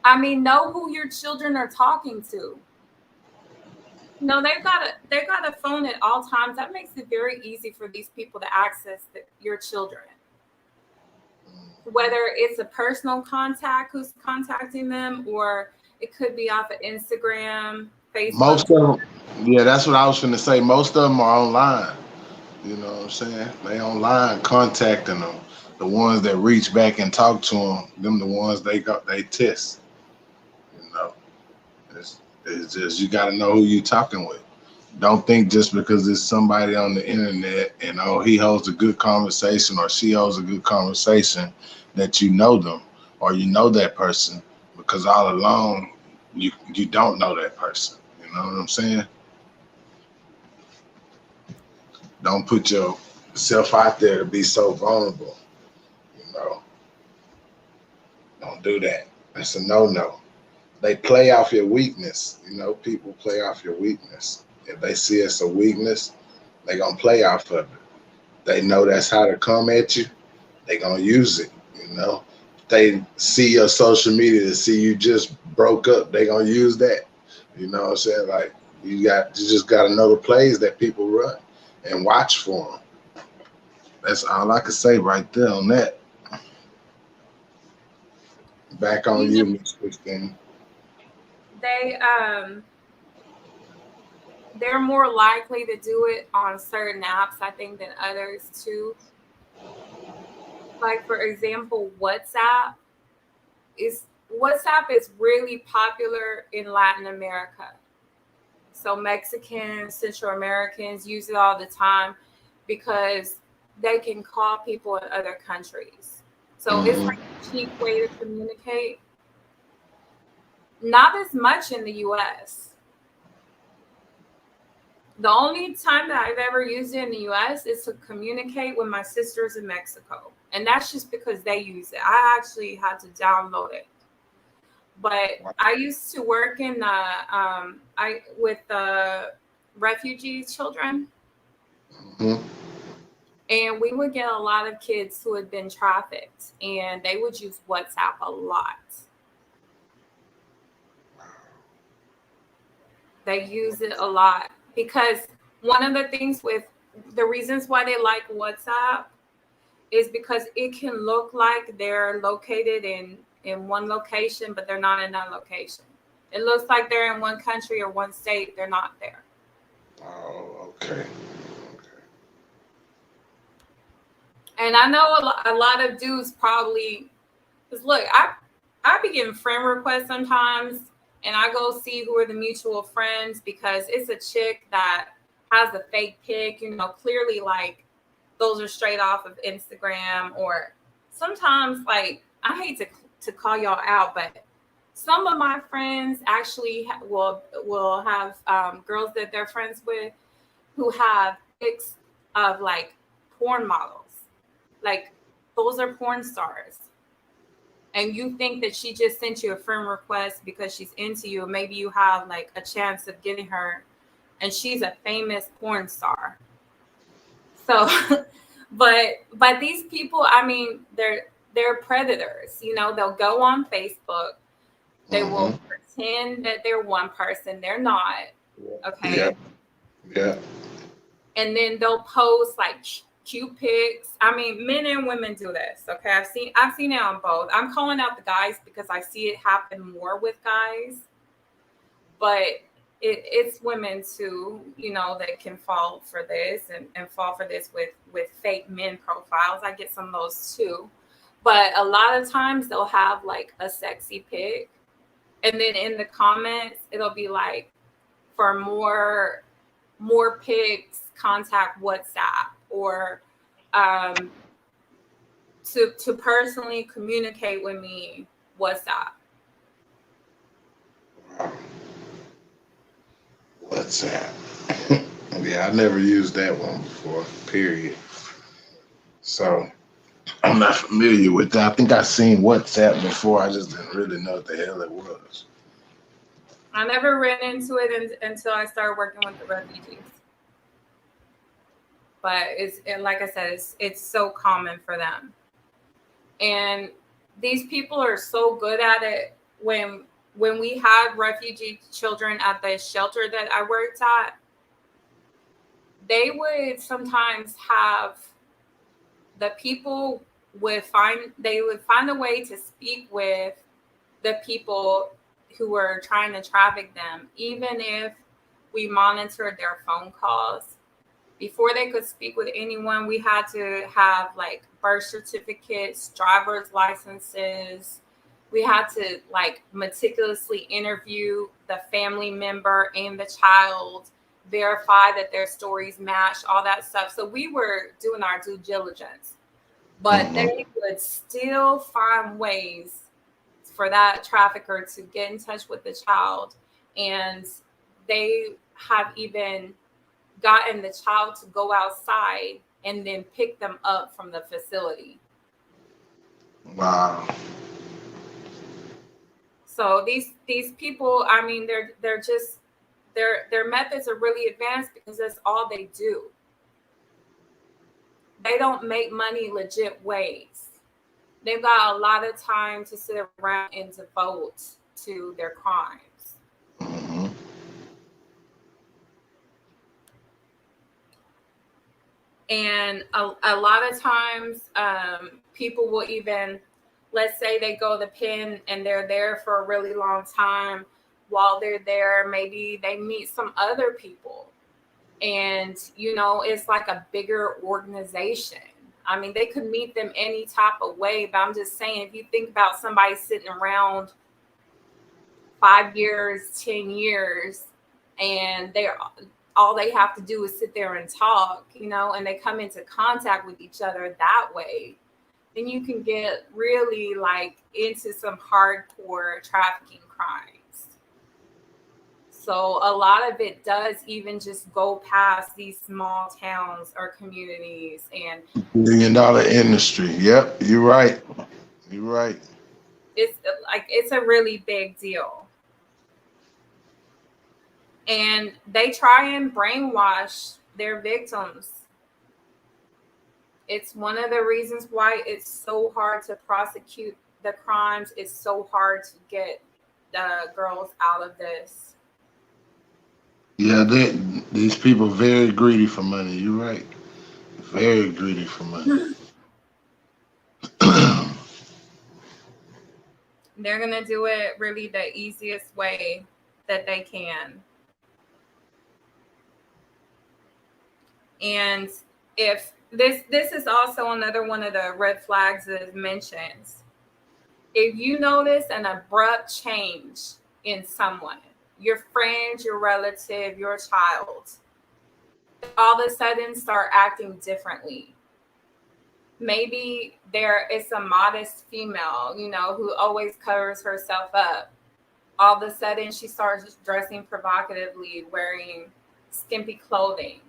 [SPEAKER 2] I mean, know who your children are talking to. No, they've got a phone at all times. That makes it very easy for these people to access your children. Whether it's a personal contact who's contacting them, or it could be off of Instagram, Facebook.
[SPEAKER 1] Most of them, yeah, that's what I was going to say. Most of them are online. You know what I'm saying? They online contacting them. The ones that reach back and talk to them the ones they test. You know, it's just you got to know who you talking with. Don't think just because it's somebody on the internet and he holds a good conversation or she holds a good conversation that you know them or you know that person, because all along you don't know that person. You know what I'm saying? Don't put yourself out there to be so vulnerable. You know, don't do that. That's a no-no. They play off your weakness. You know, people play off your weakness. If they see it's a weakness, they're going to play off of it. They know that's how to come at you. They're going to use it, you know. If they see your social media to see you just broke up, they're going to use that. You know what I'm saying? Like, you just got to know the plays that people run and watch for them. That's all I can say right there on that. Back on you, Ms. Christine.
[SPEAKER 2] They're more likely to do it on certain apps, I think, than others too. like for example, WhatsApp is really popular in Latin America. So Mexicans, Central Americans use it all the time because they can call people in other countries. So it's like a cheap way to communicate. Not as much in the US. The only time that I've ever used it in the US is to communicate with my sisters in Mexico. And that's just because they use it. I actually had to download it. But I used to work in with refugee children.
[SPEAKER 1] Mm-hmm.
[SPEAKER 2] And we would get a lot of kids who had been trafficked, and they would use WhatsApp a lot. They use it a lot because one of the things with the reasons why they like WhatsApp is because it can look like they're located in one location, but they're not in that location. It looks like they're in one country or one state. They're not there.
[SPEAKER 1] Oh, okay.
[SPEAKER 2] And I know a lot of dudes probably, because look, I be getting friend requests sometimes, and I go see who are the mutual friends because it's a chick that has a fake pic, clearly like those are straight off of Instagram, or sometimes like, I hate to call y'all out, but some of my friends actually will have girls that they're friends with who have pics of like porn models. Like those are porn stars. And you think that she just sent you a friend request because she's into you. Maybe you have like a chance of getting her, and she's a famous porn star. So, but these people, I mean, they're predators. They'll go on Facebook. They will pretend that they're one person. They're not. Okay.
[SPEAKER 1] Yeah.
[SPEAKER 2] And then they'll post like cute pics. I mean, men and women do this. Okay. I've seen it on both. I'm calling out the guys because I see it happen more with guys, but it's women too, that can fall for this and fall for this with fake men profiles. I get some of those too. But a lot of times they'll have like a sexy pic. And then in the comments, it'll be like, for more pics, contact WhatsApp, or to personally communicate with me, WhatsApp.
[SPEAKER 1] Wow. WhatsApp. Yeah, I never used that one before, period. So I'm not familiar with that. I think I seen WhatsApp before. I just didn't really know what the hell it was.
[SPEAKER 2] I never ran into it until I started working with the refugees. But like I said, it's so common for them. And these people are so good at it. When we had refugee children at the shelter that I worked at, they would sometimes have the people would find a way to speak with the people who were trying to traffic them, even if we monitored their phone calls. Before they could speak with anyone, we had to have like birth certificates, driver's licenses. We had to like meticulously interview the family member and the child, verify that their stories matched, all that stuff. So we were doing our due diligence, but they would still find ways for that trafficker to get in touch with the child. And they have even gotten the child to go outside and then pick them up from the facility.
[SPEAKER 1] Wow.
[SPEAKER 2] So these people, I mean, they're just their methods are really advanced because that's all they do. They don't make money legit ways. They've got a lot of time to sit around and devote to their crimes.
[SPEAKER 1] Mm-hmm.
[SPEAKER 2] And a lot of times people will even, let's say they go to the pen and they're there for a really long time. While they're there, maybe they meet some other people. And, it's like a bigger organization. I mean, they could meet them any type of way, but I'm just saying, if you think about somebody sitting around 5 years, 10 years, and all they have to do is sit there and talk, and they come into contact with each other that way, then you can get really like into some hardcore trafficking crimes. So a lot of it does even just go past these small towns or communities, and
[SPEAKER 1] $1 billion industry. Yep, you're right. You're right.
[SPEAKER 2] it's a really big deal. And they try and brainwash their victims. It's one of the reasons why it's so hard to prosecute the crimes. It's so hard to get the girls out of this.
[SPEAKER 1] Yeah, these people very greedy for money. You're right. Very greedy for money.
[SPEAKER 2] They're going to do it really the easiest way that they can. And if this is also another one of the red flags that it mentions. If you notice an abrupt change in someone, your friend, your relative, your child, all of a sudden start acting differently. Maybe there is a modest female, who always covers herself up. All of a sudden she starts dressing provocatively, wearing skimpy clothing.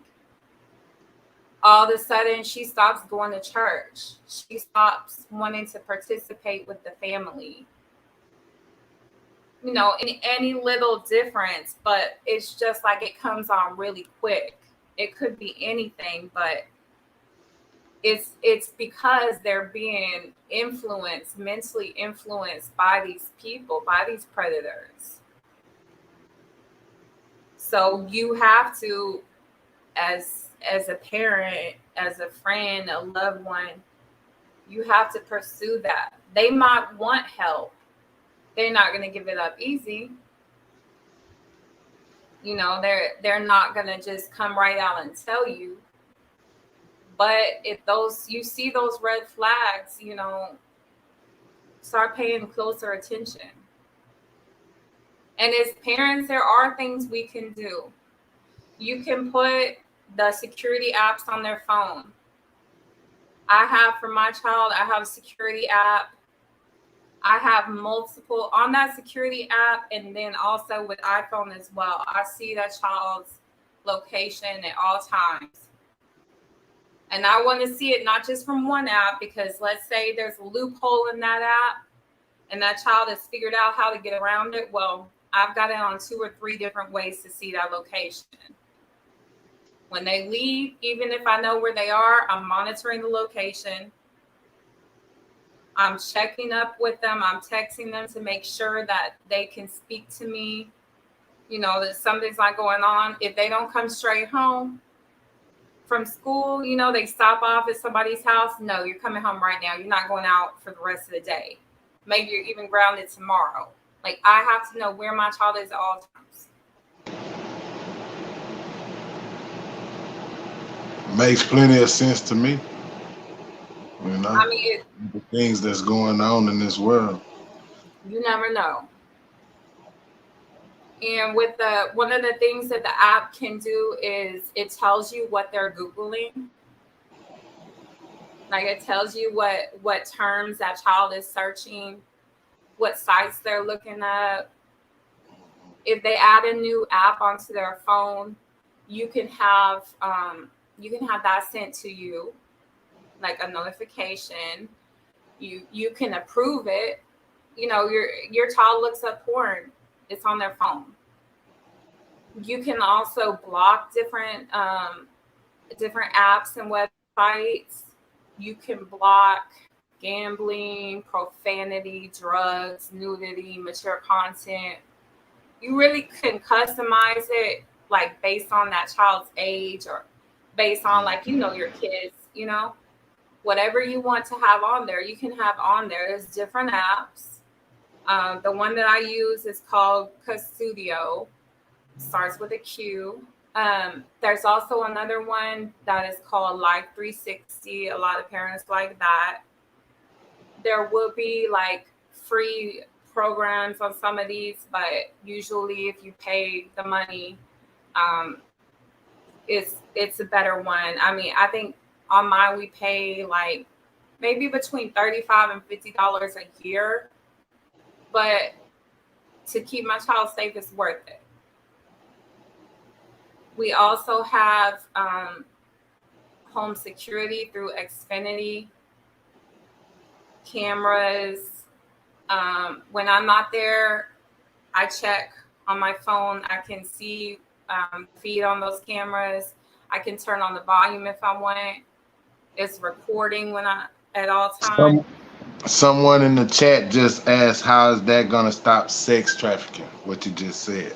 [SPEAKER 2] All of a sudden she stops going to church. She stops wanting to participate with the family. In any little difference, but it's just like it comes on really quick. It could be anything, but it's because they're being mentally influenced by these people, by these predators. So you have to, as a parent, as a friend, a loved one, you have to pursue that. They might want help. They're not going to give it up easy. They're not going to just come right out and tell you. But if you see those red flags, start paying closer attention. And as parents, there are things we can do. You can put the security apps on their phone. For my child, I have a security app. I have multiple on that security app, and then also with iPhone as well. I see that child's location at all times. And I want to see it not just from one app, because let's say there's a loophole in that app and that child has figured out how to get around it. Well, I've got it on 2 or 3 different ways to see that location. When they leave, even if I know where they are, I'm monitoring the location. I'm checking up with them. I'm texting them to make sure that they can speak to me, that something's not going on. If they don't come straight home from school, they stop off at somebody's house. No, you're coming home right now. You're not going out for the rest of the day. Maybe you're even grounded tomorrow. Like, I have to know where my child is at all times.
[SPEAKER 1] Makes plenty of sense to me.
[SPEAKER 2] I mean,
[SPEAKER 1] the things that's going on in this world.
[SPEAKER 2] You never know. And with one of the things that the app can do is it tells you what they're Googling. Like, it tells you what terms that child is searching, what sites they're looking up. If they add a new app onto their phone, you can have that sent to you, like a notification. You can approve it. Your child looks up porn. It's on their phone. You can also block different apps and websites. You can block gambling, profanity, drugs, nudity, mature content. You really can customize it, like, based on that child's age, or based on, like, your kids, whatever you want to have on there, you can have on there. There's different apps. The one that I use is called Qustudio. Starts with a Q. There's also another one that is called Life 360. A lot of parents like that. There will be like free programs on some of these, but usually if you pay the money, um, it's a better one. I mean, I think on mine we pay like maybe between $35 and $50 a year, but to keep my child safe is worth it. We also have home security through Xfinity, cameras. When I'm not there, I check on my phone. I can see feed on those cameras. I can turn on the volume if I want. It's recording at all times.
[SPEAKER 1] Someone in the chat just asked, how is that going to stop sex trafficking? What you just said.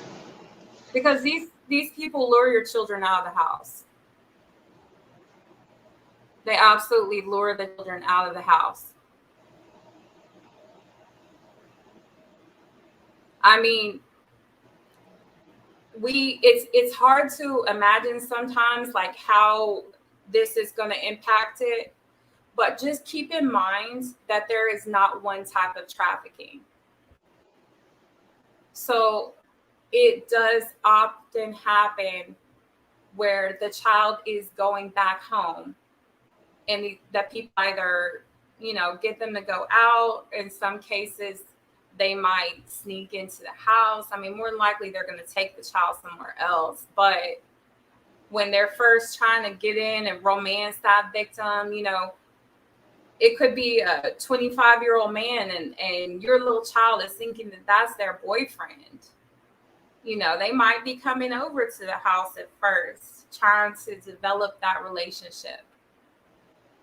[SPEAKER 2] Because these people lure your children out of the house. They absolutely lure the children out of the house. I mean, it's hard to imagine sometimes like how this is going to impact it, but just keep in mind that there is not one type of trafficking. So it does often happen where the child is going back home and that people either, get them to go out. In some cases, they might sneak into the house. I mean, more than likely, they're going to take the child somewhere else. But when they're first trying to get in and romance that victim, it could be a 25-year-old man and your little child is thinking that that's their boyfriend. They might be coming over to the house at first, trying to develop that relationship.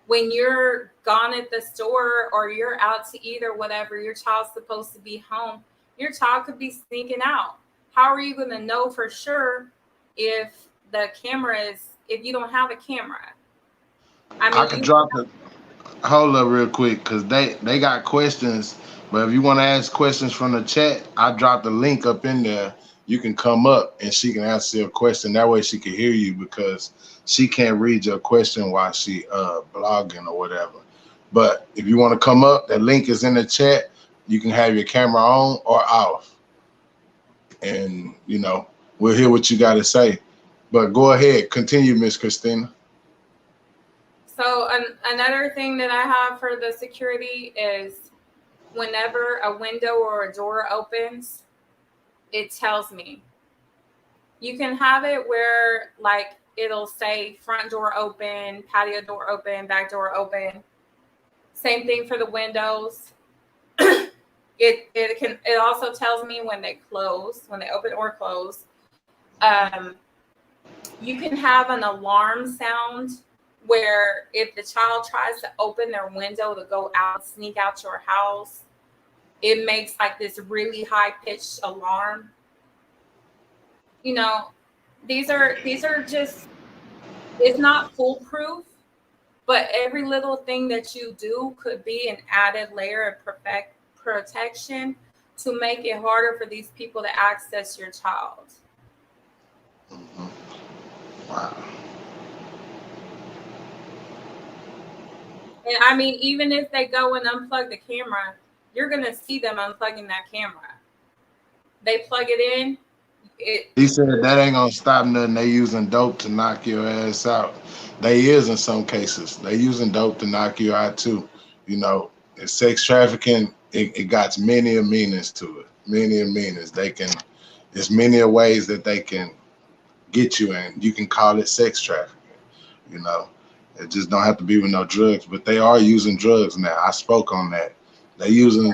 [SPEAKER 2] When you're gone at the store or you're out to eat or whatever, your child's supposed to be home. Your child could be sneaking out. How are you going to know for sure if you don't have a camera?
[SPEAKER 1] I could drop it. Hold up real quick, because they got questions. But if you want to ask questions from the chat, I dropped the link up in there. You can come up and she can answer your question. That way she can hear you, because she can't read your question while she blogging or whatever. But if you want to come up, that link is in the chat. You can have your camera on or off. And, we'll hear what you got to say. But go ahead. Continue, Miss Christina.
[SPEAKER 2] So another thing that I have for the security is whenever a window or a door opens, it tells me. You can have it where like it'll say front door open, patio door open, back door open. Same thing for the windows. It also tells me when they close, when they open or close. You can have an alarm sound where if the child tries to open their window to go out, sneak out your house, it makes like this really high pitched alarm. These are just, it's not foolproof, but every little thing that you do could be an added layer of protection to make it harder for these people to access your child.
[SPEAKER 1] Mm-hmm. Wow.
[SPEAKER 2] And I mean, even if they go and unplug the camera, you're going to see them unplugging that camera. They plug it in.
[SPEAKER 1] He said that ain't going to stop nothing. They using dope to knock your ass out. They is in some cases. They using dope to knock you out too. It's sex trafficking. It got many a meanings to it. Many a meanings. There's many a ways that they can get you in. You can call it sex trafficking. It just don't have to be with no drugs, but they are using drugs now. I spoke on that. They're using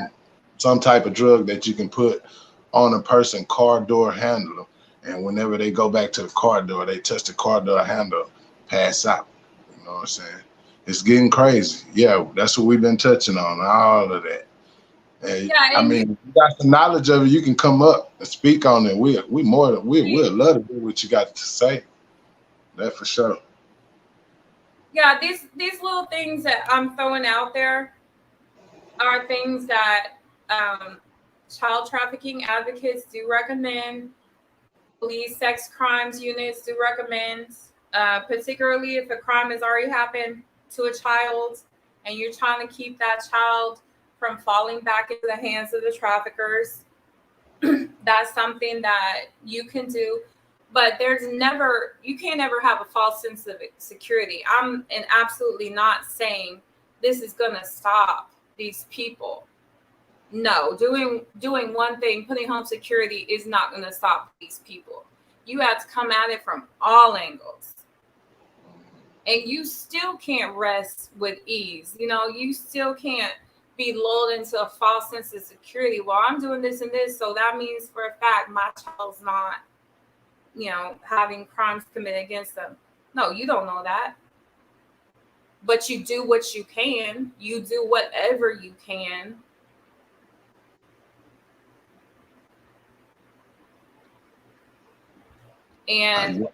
[SPEAKER 1] some type of drug that you can put on a person's car door handle, and whenever they go back to the car door, they touch the car door handle, pass out. You know what I'm saying? It's getting crazy. Yeah, that's what we've been touching on, all of that. And I mean, if you got some knowledge of it, you can come up and speak on it. We'd love to hear what you got to say. That for sure.
[SPEAKER 2] Yeah, these little things that I'm throwing out there are things that child trafficking advocates do recommend. police sex crimes units do recommend, particularly if a crime has already happened to a child and you're trying to keep that child from falling back into the hands of the traffickers. That's something that you can do. But you can't ever have a false sense of security. I'm absolutely not saying this is going to stop these people. No, doing one thing, putting home security is not going to stop these people. You have to come at it from all angles. And you still can't rest with ease. You still can't be lulled into a false sense of security. Well, I'm doing this and this, so that means for a fact my child's not, having crimes committed against them. No, you don't know that. But you do what you can. You do whatever you can. And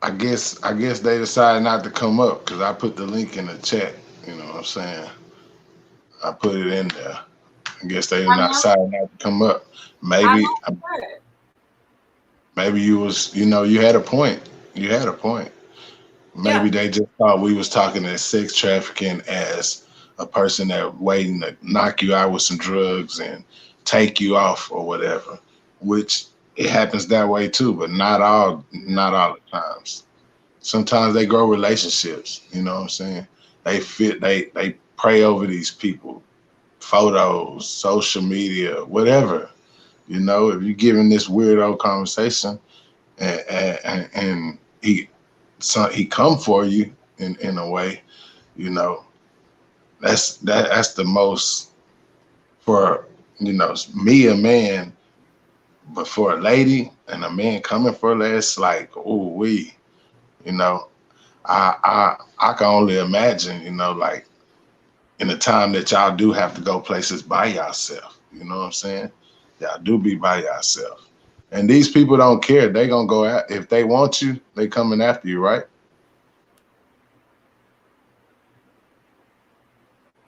[SPEAKER 1] I guess they decided not to come up because I put the link in the chat. You know what I'm saying? I put it in there. I guess they decided not to come up. Maybe you was, you had a point. You had a point. Maybe they just thought we was talking as sex trafficking as a person that waiting to knock you out with some drugs and take you off or whatever, which it happens that way too, but not all the times. Sometimes they grow relationships, you know what I'm saying? They pray over these people, photos, social media, whatever. If you're giving this weirdo conversation and he come for you in a way, that's the most for me, a man, but for a lady and a man coming for her, it's like, ooh wee, I can only imagine, like in the time that y'all do have to go places by yourself, you know what I'm saying? Y'all do be by yourself. And these people don't care. They gonna go out. If they want you, they coming after you, right?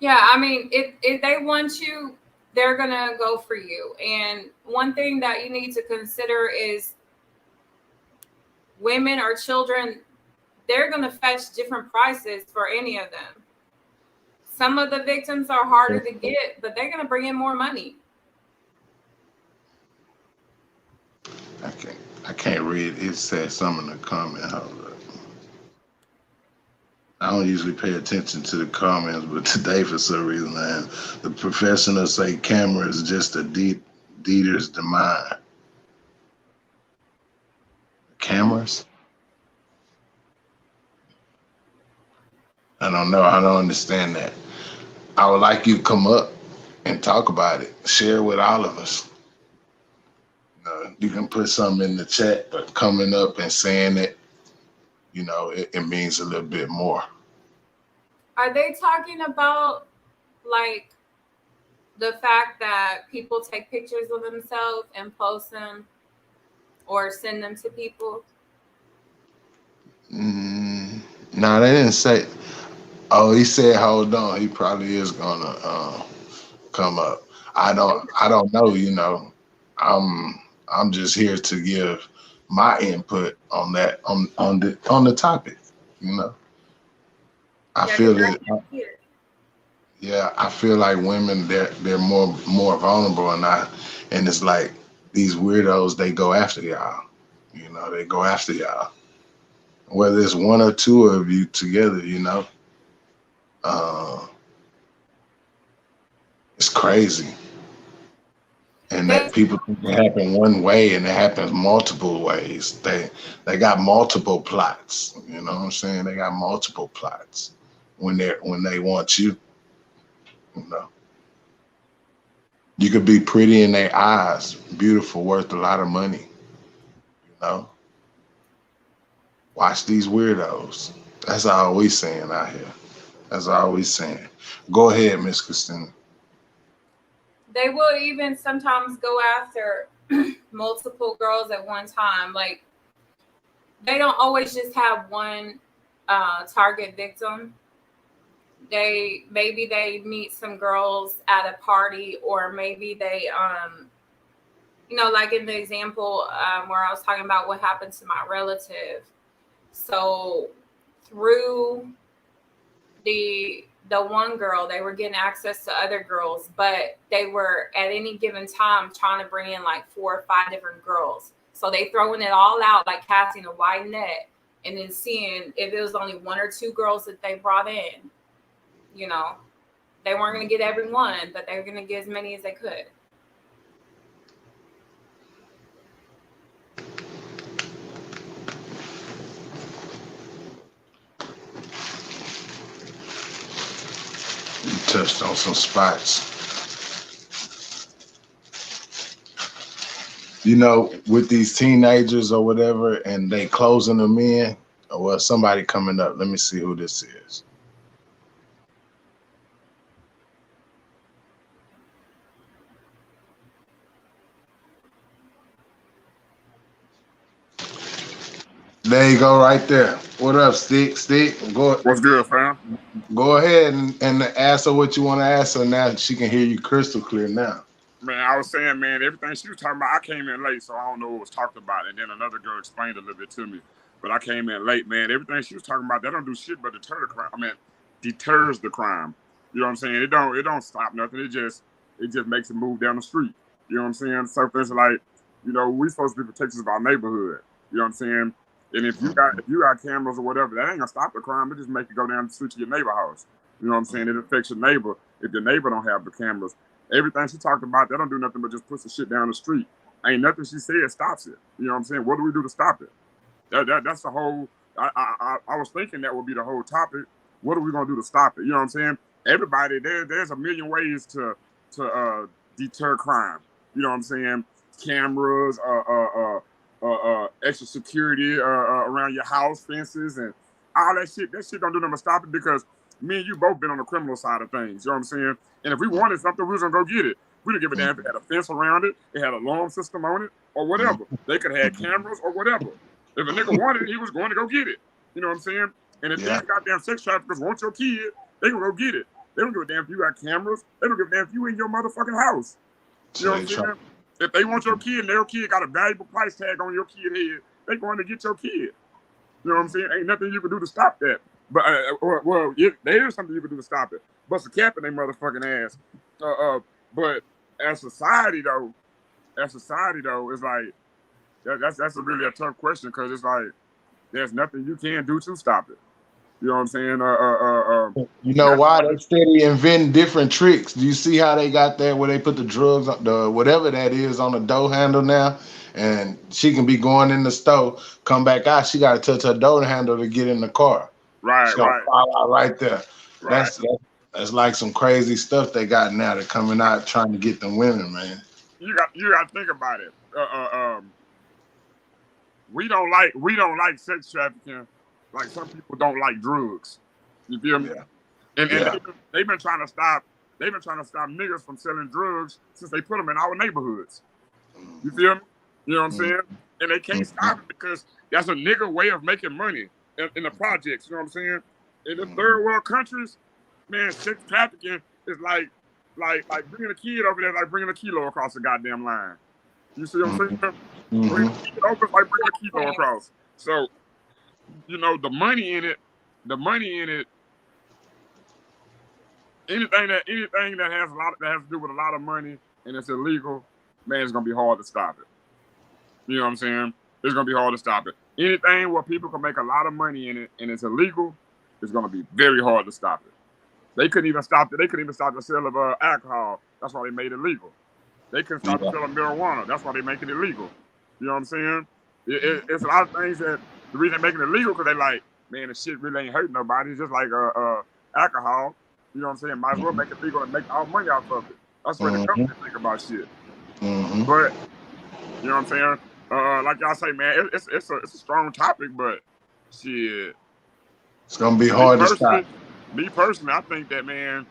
[SPEAKER 2] Yeah, I mean, if they want you, they're gonna go for you. And one thing that you need to consider is women or children, they're gonna fetch different prices for any of them. Some of the victims are harder to get, but they're gonna bring in more money.
[SPEAKER 1] I can't read. It said something in the comment. Hold up. I don't usually pay attention to the comments, but today for some reason I am. The professional say camera is just a Dieter's demise. Cameras? I don't know. I don't understand that. I would like you to come up and talk about it. Share with all of us. You can put something in the chat, but coming up and saying it, it means a little bit more.
[SPEAKER 2] Are they talking about like the fact that people take pictures of themselves and post them or send them to people?
[SPEAKER 1] No, they didn't say. Oh, he said, hold on. He probably is gonna come up. I don't know. I'm just here to give my input on that on the topic. I feel that. Yeah, I feel like women they're more vulnerable, and it's like these weirdos, they go after y'all. They go after y'all. Whether it's one or two of you together, it's crazy. And that people think it happen one way and it happens multiple ways. They got multiple plots. You know what I'm saying? They got multiple plots when they want you. You could be pretty in their eyes, beautiful, worth a lot of money. Watch these weirdos. That's all we saying out here. That's all we saying. Go ahead, Miss Christina.
[SPEAKER 2] They will even sometimes go after multiple girls at one time. Like, they don't always just have one target victim. Maybe they meet some girls at a party, or maybe they you know, like in the example where I was talking about what happened to my relative. So through the one girl, they were getting access to other girls, but they were at any given time trying to bring in like 4 or 5 different girls. So they throwing it all out like casting a wide net, and then seeing if it was only 1 or 2 girls that they brought in. You know, they weren't going to get everyone, but they were going to get as many as they could.
[SPEAKER 1] Touched on some spots. You know, with these teenagers or whatever, and they closing them in, or well, somebody coming up. Let me see who this is. There you go, right there. What up, Stick? Go.
[SPEAKER 4] What's good, fam?
[SPEAKER 1] Go ahead and ask her what you want to ask her now. She can hear you crystal clear now.
[SPEAKER 4] Man, I was saying, man, everything she was talking about, I came in late, so I don't know what was talked about. And then another girl explained a little bit to me. But I came in late, man. Everything she was talking about, that don't do shit but deter the crime. I mean, deters the crime. You know what I'm saying? It don't stop nothing. It just makes it move down the street. You know what I'm saying? So it's like, you know, we supposed to be protectors of our neighborhood. You know what I'm saying? And if you got cameras or whatever, that ain't gonna stop the crime. It just make it go down the street to your neighbor house. You know what I'm saying? It affects your neighbor if your neighbor don't have the cameras. Everything she talked about, that don't do nothing but just push the shit down the street. Ain't nothing she said stops it. You know what I'm saying? What do we do to stop it? That's the whole. I was thinking that would be the whole topic. What are we gonna do to stop it? You know what I'm saying? Everybody, there's a million ways to deter crime. You know what I'm saying? Cameras, extra security around your house, fences, and all that shit. That shit don't do nothing but stop it, because me and you both been on the criminal side of things. You know what I'm saying? And if we wanted something, we was gonna go get it. We didn't give a damn if it had a fence around it, it had an alarm system on it, or whatever. They could have had cameras or whatever. If a nigga wanted it, he was going to go get it. You know what I'm saying? And if these goddamn sex traffickers want your kid, they can go get it. They don't give a damn if you got cameras. They don't give a damn if you in your motherfucking house. You know what I'm saying? If they want your kid and their kid got a valuable price tag on your kid head, they going to get your kid. You know what I'm saying? Ain't nothing you can do to stop that. But there is something you can do to stop it. Bust a cap in their motherfucking ass. But as society though, it's like that's a really a tough question, because it's like there's nothing you can do to stop it. You know what I'm saying?
[SPEAKER 1] You know why they steady inventing different tricks? Do you see how they got that where they put the drugs, the whatever that is, on the door handle now, and she can be going in the store, come back out, she got to touch her door handle to get in the car.
[SPEAKER 4] Right.
[SPEAKER 1] Fall out right there.
[SPEAKER 4] Right.
[SPEAKER 1] That's like some crazy stuff they got now. They're coming out trying to get them women, man.
[SPEAKER 4] You got to think about it. We don't like sex trafficking like some people don't like drugs. You feel me? Yeah. And they've been trying to stop niggas from selling drugs since they put them in our neighborhoods. You feel me? You know what I'm saying? And they can't stop it because that's a nigga way of making money in the projects. You know what I'm saying? In the third world countries, man, sex trafficking is like bringing a kid over there, like bringing a kilo across the goddamn line. You see what I'm saying? Bringing a kid over is like bringing a kilo across. So, you know, the money in it, anything that has to do with a lot of money and it's illegal, man, it's gonna be hard to stop it. You know what I'm saying? It's gonna be hard to stop it. Anything where people can make a lot of money in it and it's illegal, it's gonna be very hard to stop it. They couldn't even stop it. They couldn't even stop the sale of alcohol. That's why they made it legal. They couldn't stop the sale of marijuana. That's why they make it illegal. You know what I'm saying? It's a lot of things that the reason they're making it legal because they like, man, the shit really ain't hurting nobody. It's just like alcohol. You know what I'm saying? Might as well make it legal and make all money off of it. That's what the government think about shit. But you know what I'm saying? Like y'all say, man, it's a strong topic, but shit,
[SPEAKER 1] it's gonna be hard to stop.
[SPEAKER 4] Me personally, I think that, man,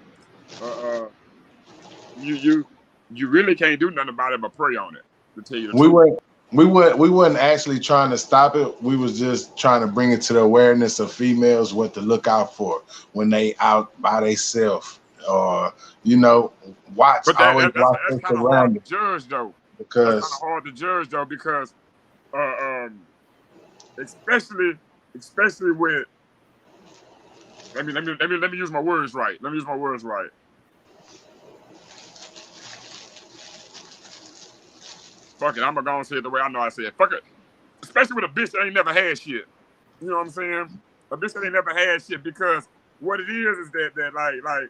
[SPEAKER 4] you really can't do nothing about it but pray on it. To tell you the truth.
[SPEAKER 1] We weren't actually trying to stop it. We was just trying to bring it to the awareness of females what to look out for when they out by themselves, or you know, watch.
[SPEAKER 4] But
[SPEAKER 1] always
[SPEAKER 4] that's
[SPEAKER 1] watch
[SPEAKER 4] kind of hard to judge though.
[SPEAKER 1] because
[SPEAKER 4] kind of hard to judge though, because especially with let me use my words right. Let me use my words right. Fuck it, I'm gonna go and say it the way I know I say it. Fuck it. Especially with a bitch that ain't never had shit. You know what I'm saying? A bitch that ain't never had shit, because what it is that like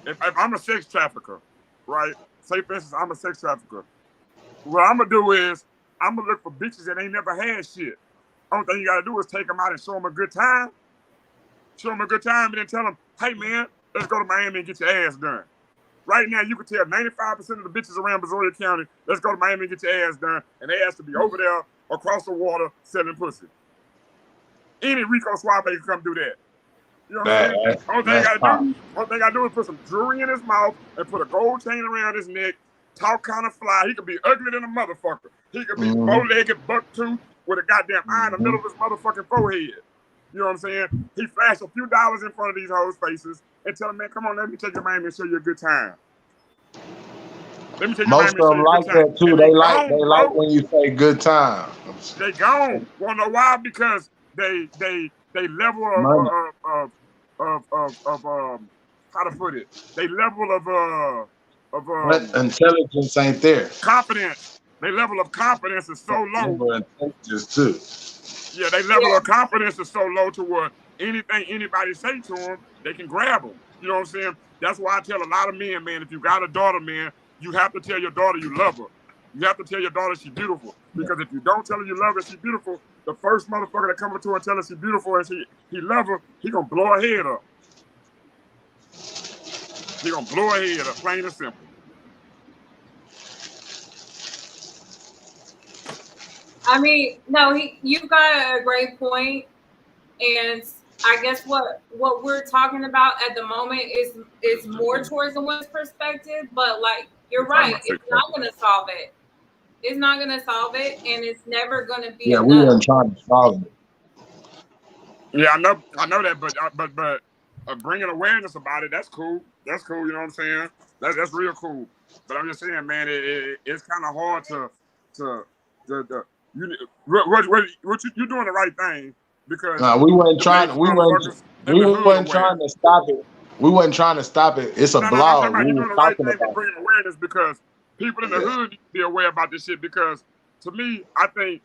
[SPEAKER 4] if I'm a sex trafficker, right? Say for instance, I'm a sex trafficker. What I'm gonna do is I'm gonna look for bitches that ain't never had shit. Only thing you gotta do is take them out and show them a good time. Show them a good time, and then tell them, hey man, let's go to Miami and get your ass done. Right now, you can tell 95% of the bitches around Brazoria County, let's go to Miami and get your ass done, and they ask to be over there across the water selling pussy. Any Rico Suave can come do that. You know what I'm saying? Only thing I do is put some jewelry in his mouth and put a gold chain around his neck, talk kind of fly. He could be ugly than a motherfucker. He could be bow-legged, buck-toothed, with a goddamn eye in the middle of his motherfucking forehead. You know what I'm saying? He flashed a few dollars in front of these hoes' faces and tell them, man, come on, let me take you to Miami and show you a good time. Let me take you to Miami and show you a good time. Most of them like that too.
[SPEAKER 1] They like when you say good time.
[SPEAKER 4] They gone. Wanna know why? Because they level of how to put it? They level of
[SPEAKER 1] intelligence ain't there.
[SPEAKER 4] Confidence. Their level of confidence is so low.
[SPEAKER 1] Intelligence too.
[SPEAKER 4] Yeah, their level of confidence is so low to where anything anybody say to them, they can grab them. You know what I'm saying? That's why I tell a lot of men, man, if you got a daughter, man, you have to tell your daughter you love her. You have to tell your daughter she's beautiful. Because if you don't tell her you love her, she's beautiful, the first motherfucker that come up to her and tell her she's beautiful and he love her, he gonna blow her head up. He gonna blow her head up, plain and simple.
[SPEAKER 2] I mean, no, you've got a great point, and I guess what we're talking about at the moment is more towards the woman's perspective, but like you're right, it's not gonna solve it. It's not gonna solve it, and it's never gonna be enough.
[SPEAKER 1] We weren't trying to solve it.
[SPEAKER 4] Yeah, I know that, but bringing awareness about it, that's cool. That's cool. You know what I'm saying? That's real cool. But I'm just saying, man, it's kind of hard to you're doing the right thing, because
[SPEAKER 1] we weren't trying. We weren't trying to stop it. We wasn't trying to stop it. It's a blog.
[SPEAKER 4] You're doing the right thing to bring awareness, because people in the hood need to be aware about this shit. Because to me, I think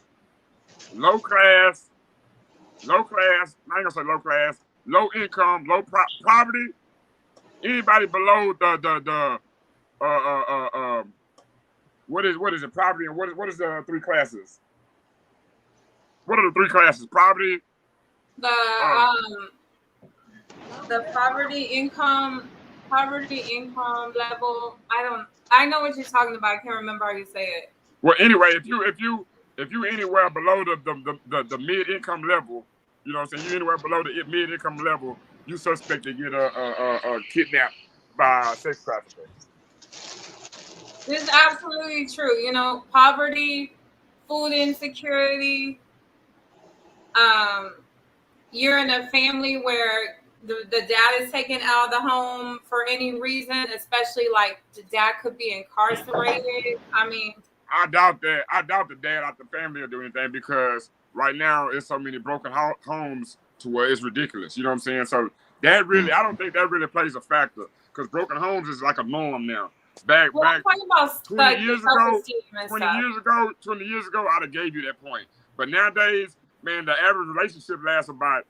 [SPEAKER 4] low class. I ain't gonna say low class, low income, low poverty. Anybody below the what is it? Poverty, and what is the three classes? What are the three classes? Poverty.
[SPEAKER 2] The poverty income level. I know what you're talking about. I can't remember how you say it.
[SPEAKER 4] Well, anyway, if you anywhere below the mid income level, you know what I'm saying? You anywhere below the mid income level, you suspect to get a kidnapped by sex traffickers.
[SPEAKER 2] This is absolutely true. You know, poverty, food insecurity. You're in a family where the dad is taken out of the home for any reason, especially like the dad could be incarcerated. I mean,
[SPEAKER 4] I doubt that. I doubt the dad out the family will do anything, because right now it's so many broken homes to where it's ridiculous. You know what I'm saying? So that really, I don't think that really plays a factor, because broken homes is like a norm now. Back
[SPEAKER 2] I'm talking about
[SPEAKER 4] 20 years ago, I'd have gave you that point. But nowadays, man, the average relationship lasts about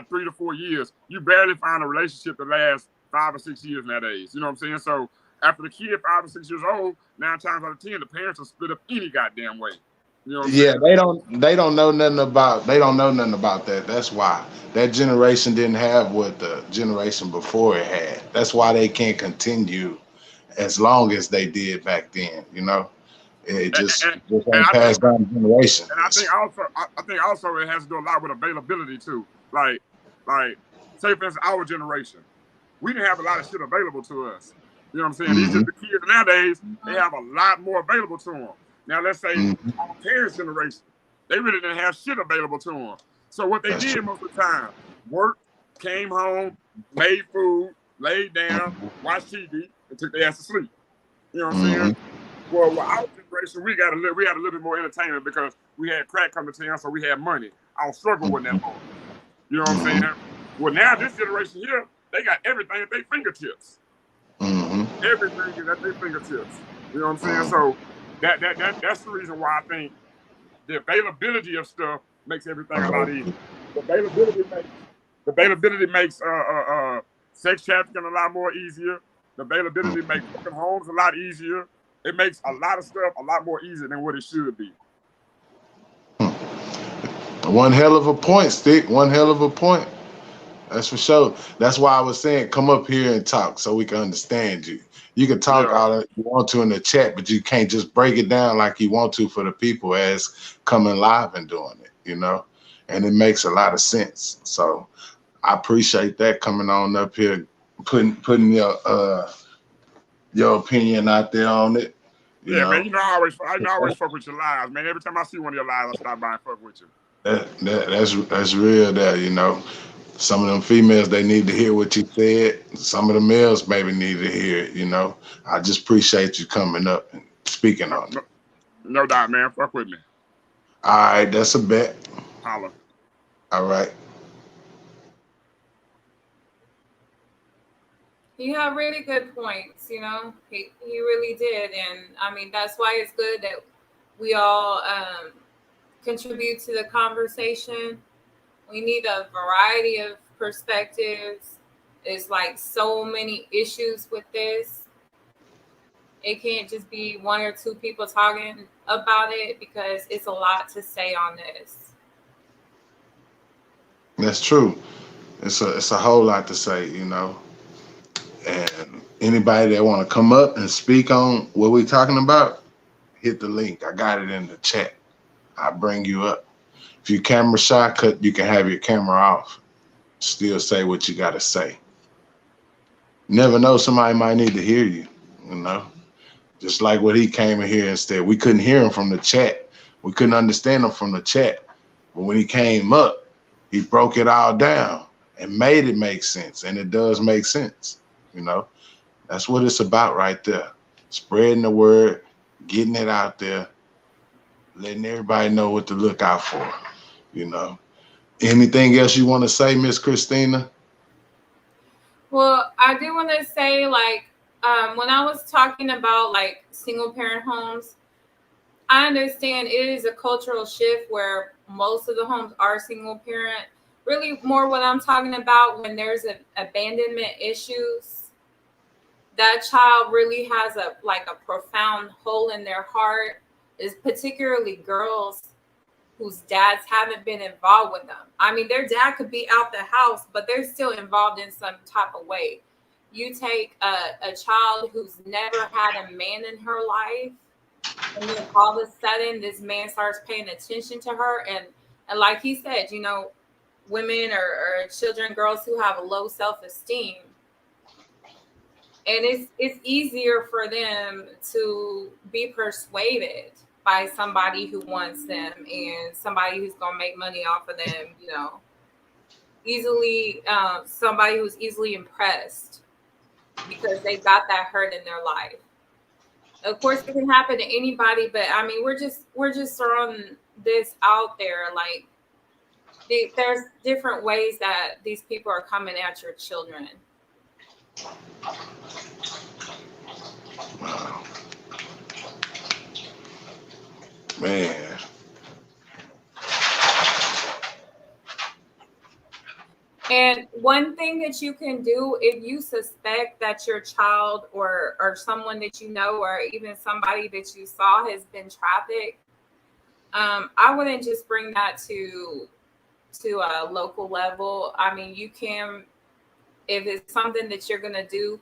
[SPEAKER 4] 3 to 4 years. You barely find a relationship that lasts 5 or 6 years nowadays. You know what I'm saying? So after the kid 5 or 6 years old, 9 times out of 10, the parents will split up any goddamn way. You know what I'm saying?
[SPEAKER 1] They don't know nothing about that. That's why that generation didn't have what the generation before it had. That's why they can't continue as long as they did back then. You know, it just ain't passed down generations.
[SPEAKER 4] And I think also it has to do a lot with availability too. Like say for instance, our generation, we didn't have a lot of shit available to us. You know what I'm saying? These are the kids nowadays, they have a lot more available to them. Now, let's say our parents' generation, they really didn't have shit available to them. So what they did most of the time, worked, came home, made food, laid down, watched TV, and took their ass to sleep. You know what I'm saying? Well, our generation, we had a little bit more entertainment because we had crack come to town, so we had money. Our struggle wasn't that hard. You know what I'm saying? Well, now this generation here, they got everything at their fingertips. Everything is at their fingertips. You know what I'm saying? So that's the reason why I think the availability of stuff makes everything a lot easier. The availability makes sex trafficking a lot more easier. The availability makes broken homes a lot easier. It makes a lot of stuff a lot more easier than what it should be.
[SPEAKER 1] One hell of a point, Stick. One hell of a point. That's for sure. That's why I was saying, come up here and talk so we can understand you. You can talk all that you want to in the chat, but you can't just break it down like you want to for the people as coming live and doing it, you know? And it makes a lot of sense. So I appreciate that coming on up here, putting your opinion out there on it. You know?
[SPEAKER 4] Man, I always fuck with your lives, man. Every time I see one of your lives, I stop by and fuck with you.
[SPEAKER 1] That's real there, you know. Some of them females, they need to hear what you said. Some of the males maybe need to hear it, you know. I just appreciate you coming up and speaking on it.
[SPEAKER 4] No doubt, man. Fuck with me.
[SPEAKER 1] All right, that's a bet.
[SPEAKER 4] Holla.
[SPEAKER 1] All right.
[SPEAKER 2] You have really good points, you know. He really did. And I mean, that's why it's good that we all contribute to the conversation. We need a variety of perspectives. There's like so many issues with this. It can't just be one or two people talking about it because it's a lot to say on this.
[SPEAKER 1] That's true. It's a whole lot to say, you know. And anybody that want to come up and speak on what we're talking about, hit the link. I got it in the chat. I'll bring you up. If you camera shy, you can have your camera off. Still say what you got to say. Never know, somebody might need to hear you, you know. Just like what he came in here and said. We couldn't hear him from the chat. We couldn't understand him from the chat. But when he came up, he broke it all down and made it make sense. And it does make sense, you know. That's what it's about right there. Spreading the word, getting it out there, letting everybody know what to look out for. You know, anything else you want to say, Miss Christina?
[SPEAKER 2] Well, I do want to say, like, when I was talking about like single parent homes, I understand it is a cultural shift where most of the homes are single parent. Really, more what I'm talking about when there's abandonment issues, that child really has a profound hole in their heart. Is particularly girls whose dads haven't been involved with them. I mean, their dad could be out the house, but they're still involved in some type of way. You take a child who's never had a man in her life, and then all of a sudden this man starts paying attention to her. And like he said, you know, women or children, girls who have a low self-esteem, and it's easier for them to be persuaded by somebody who wants them and somebody who's going to make money off of them, you know, easily, somebody who's easily impressed because they got that hurt in their life. Of course, it can happen to anybody, but I mean, we're just throwing this out there. Like, there's different ways that these people are coming at your children.
[SPEAKER 1] Wow. Man.
[SPEAKER 2] And one thing that you can do if you suspect that your child or someone that you know, or even somebody that you saw has been trafficked, I wouldn't just bring that to a local level. I mean, you can, if it's something that you're going to do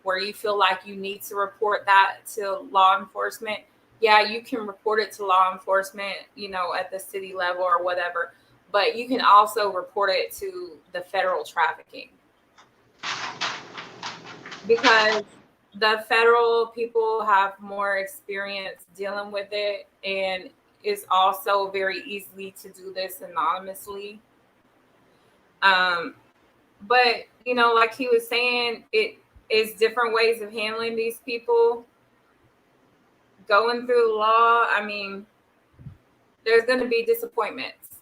[SPEAKER 2] where you feel like you need to report that to law enforcement, yeah, you can report it to law enforcement, you know, at the city level or whatever. But you can also report it to the federal trafficking, because the federal people have more experience dealing with it, and it's also very easy to do this anonymously. But, you know, like he was saying, it is different ways of handling these people. going through the law, I mean, there's going to be disappointments.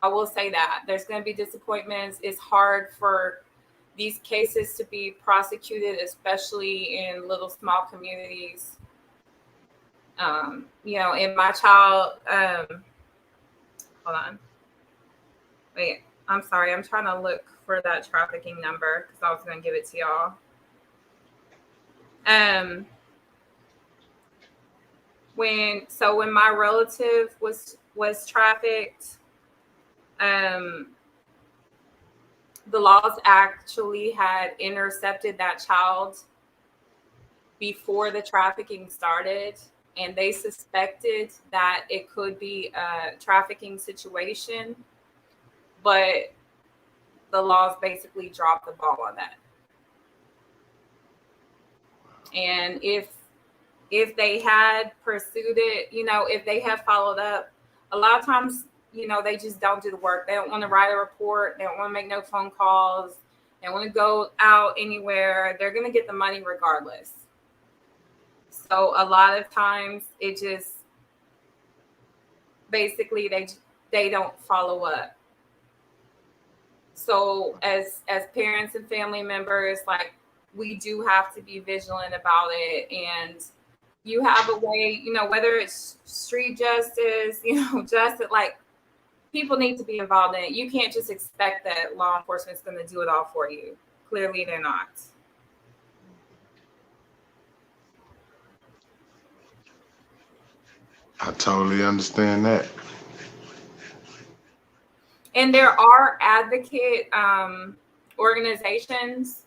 [SPEAKER 2] I will say that there's going to be disappointments. It's hard for these cases to be prosecuted, especially in little small communities. You know, in my child, hold on. Wait, I'm sorry. I'm trying to look for that trafficking number because I was going to give it to y'all. When my relative was trafficked, the laws actually had intercepted that child before the trafficking started, and they suspected that it could be a trafficking situation, but the laws basically dropped the ball on that. And if they had pursued it, you know, if they have followed up, a lot of times, you know, they just don't do the work. They don't want to write a report. They don't want to make no phone calls. They don't want to go out anywhere. They're going to get the money regardless. So a lot of times it just basically they don't follow up. So as parents and family members, like, we do have to be vigilant about it. And you have a way, you know, whether it's street justice, you know, justice, like, people need to be involved in it. You can't just expect that law enforcement is going to do it all for you. Clearly they're not.
[SPEAKER 1] I totally understand that.
[SPEAKER 2] And there are advocate organizations.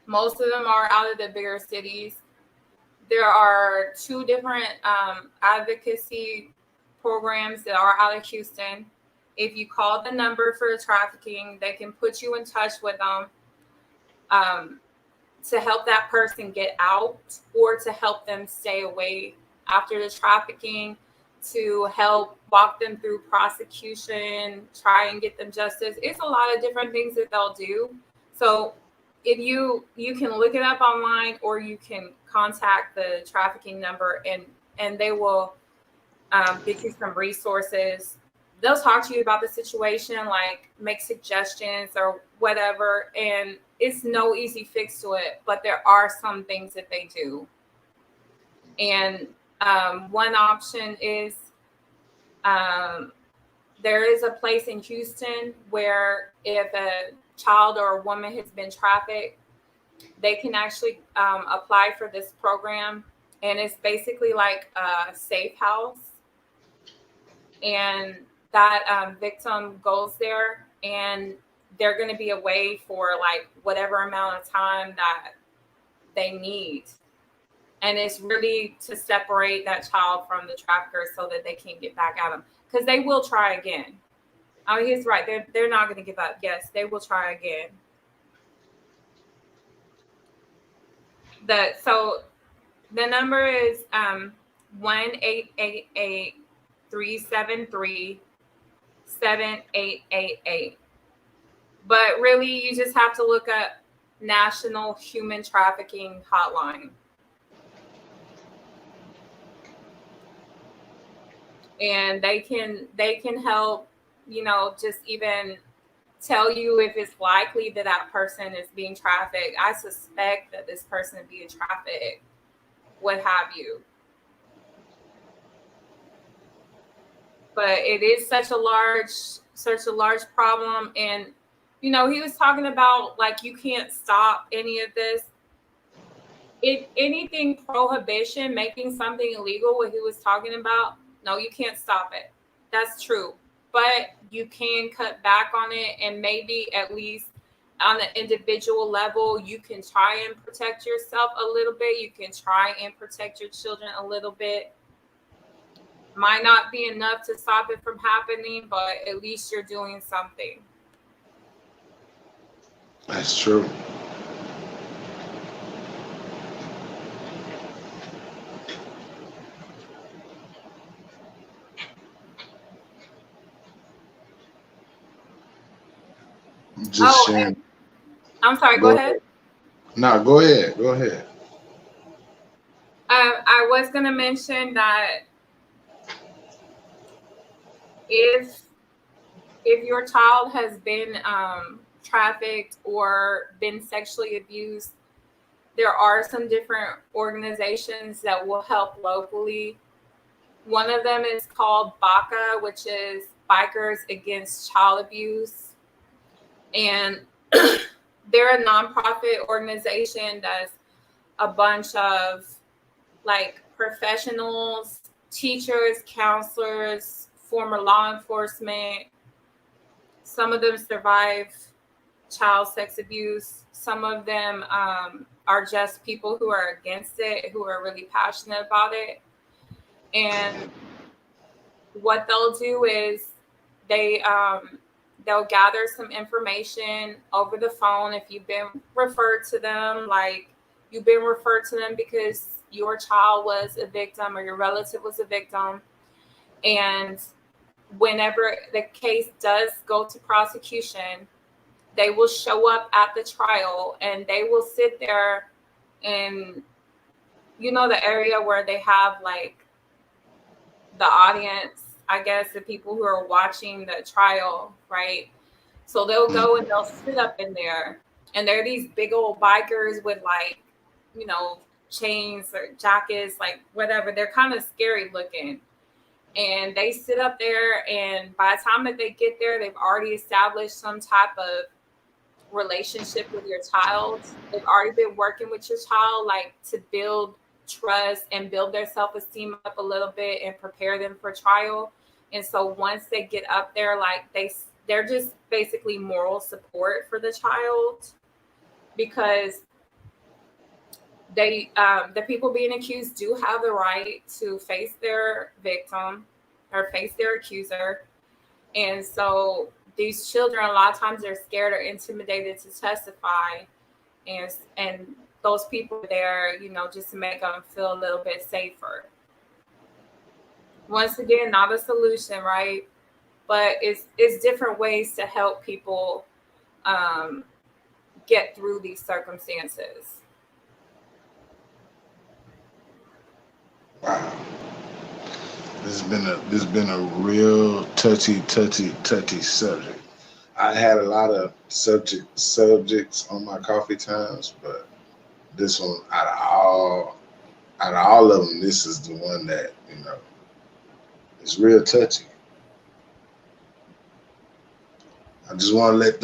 [SPEAKER 2] Most of them are out of the bigger cities. There are 2 different advocacy programs that are out of Houston. If you call the number for trafficking, they can put you in touch with them to help that person get out, or to help them stay away after the trafficking, to help walk them through prosecution, try and get them justice. It's a lot of different things that they'll do. So if you can look it up online, or you can contact the trafficking number, and they will get you some resources. They'll talk to you about the situation, like make suggestions or whatever. And it's no easy fix to it, but there are some things that they do. And one option is there is a place in Houston where if a child or a woman has been trafficked, they can actually apply for this program. And it's basically like a safe house. And that victim goes there, and they're going to be away for like whatever amount of time that they need. And it's really to separate that child from the trafficker so that they can't get back at them, because they will try again. I mean, he's right. They're not going to give up. Yes, they will try again. So the number is 1-888-373-7888. But really, you just have to look up National Human Trafficking Hotline. And they can help, you know, just even tell you if it's likely that that person is being trafficked. I suspect that this person is being trafficked, what have you. But it is such a large problem. And, you know, he was talking about, like, you can't stop any of this. If anything, prohibition, making something illegal, what he was talking about, no, you can't stop it. That's true. But you can cut back on it, and maybe at least on an individual level, you can try and protect yourself a little bit. You can try and protect your children a little bit. Might not be enough to stop it from happening, but at least you're doing something.
[SPEAKER 1] That's true. Just sharing.
[SPEAKER 2] I'm sorry, go ahead.
[SPEAKER 1] No, go ahead. Go ahead.
[SPEAKER 2] was going to mention that if your child has been trafficked or been sexually abused, there are some different organizations that will help locally. One of them is called BACA, which is Bikers Against Child Abuse. And they're a nonprofit organization that's a bunch of like professionals, teachers, counselors, former law enforcement. Some of them survive child sex abuse. Some of them are just people who are against it, who are really passionate about it. And what they'll do is they'll gather some information over the phone. If you've been referred to them, like you've been referred to them because your child was a victim or your relative was a victim. And whenever the case does go to prosecution, they will show up at the trial and they will sit there in, the area where they have like the audience, I guess, the people who are watching the trial, right? So they'll go and they'll sit up in there, and they're these big old bikers with like, chains or jackets, like whatever. They're kind of scary looking. And they sit up there, and by the time that they get there, they've already established some type of relationship with your child. They've already been working with your child, like to build trust and build their self-esteem up a little bit and prepare them for trial. And so once they get up there, like they're just basically moral support for the child, because the people being accused do have the right to face their victim or face their accuser. And so these children, a lot of times they're scared or intimidated to testify. And those people are there, just to make them feel a little bit safer. Once again, not a solution, right? But it's different ways to help people get through these circumstances.
[SPEAKER 1] Wow. This has been a real touchy subject. I had a lot of subjects on my coffee times, but this one, out of all of them, this is the one that it's real touchy. I just want to let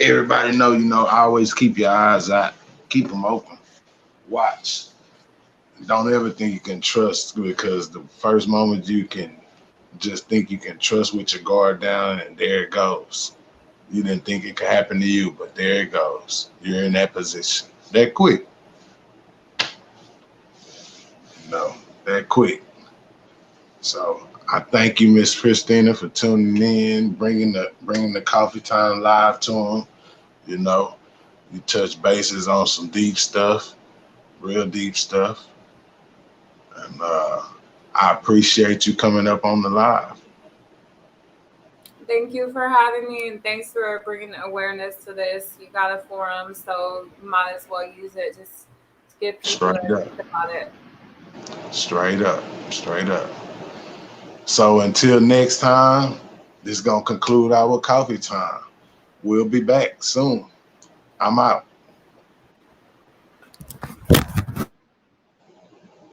[SPEAKER 1] everybody know, always keep your eyes out, keep them open, watch. Don't ever think you can trust, because the first moment you can just think you can trust with your guard down, and there it goes. You didn't think it could happen to you, but there it goes. You're in that position. That quick. That quick. So I thank you, Miss Christina, for tuning in, bringing the Coffee Time Live to them. You touch bases on some deep stuff, real deep stuff. And I appreciate you coming up on the live.
[SPEAKER 2] Thank you for having me, and thanks for bringing awareness to this. You got a forum, so you might as well use it just to get people to think about it.
[SPEAKER 1] Straight up. So until next time, this is going to conclude our coffee time. We'll be back soon. I'm out.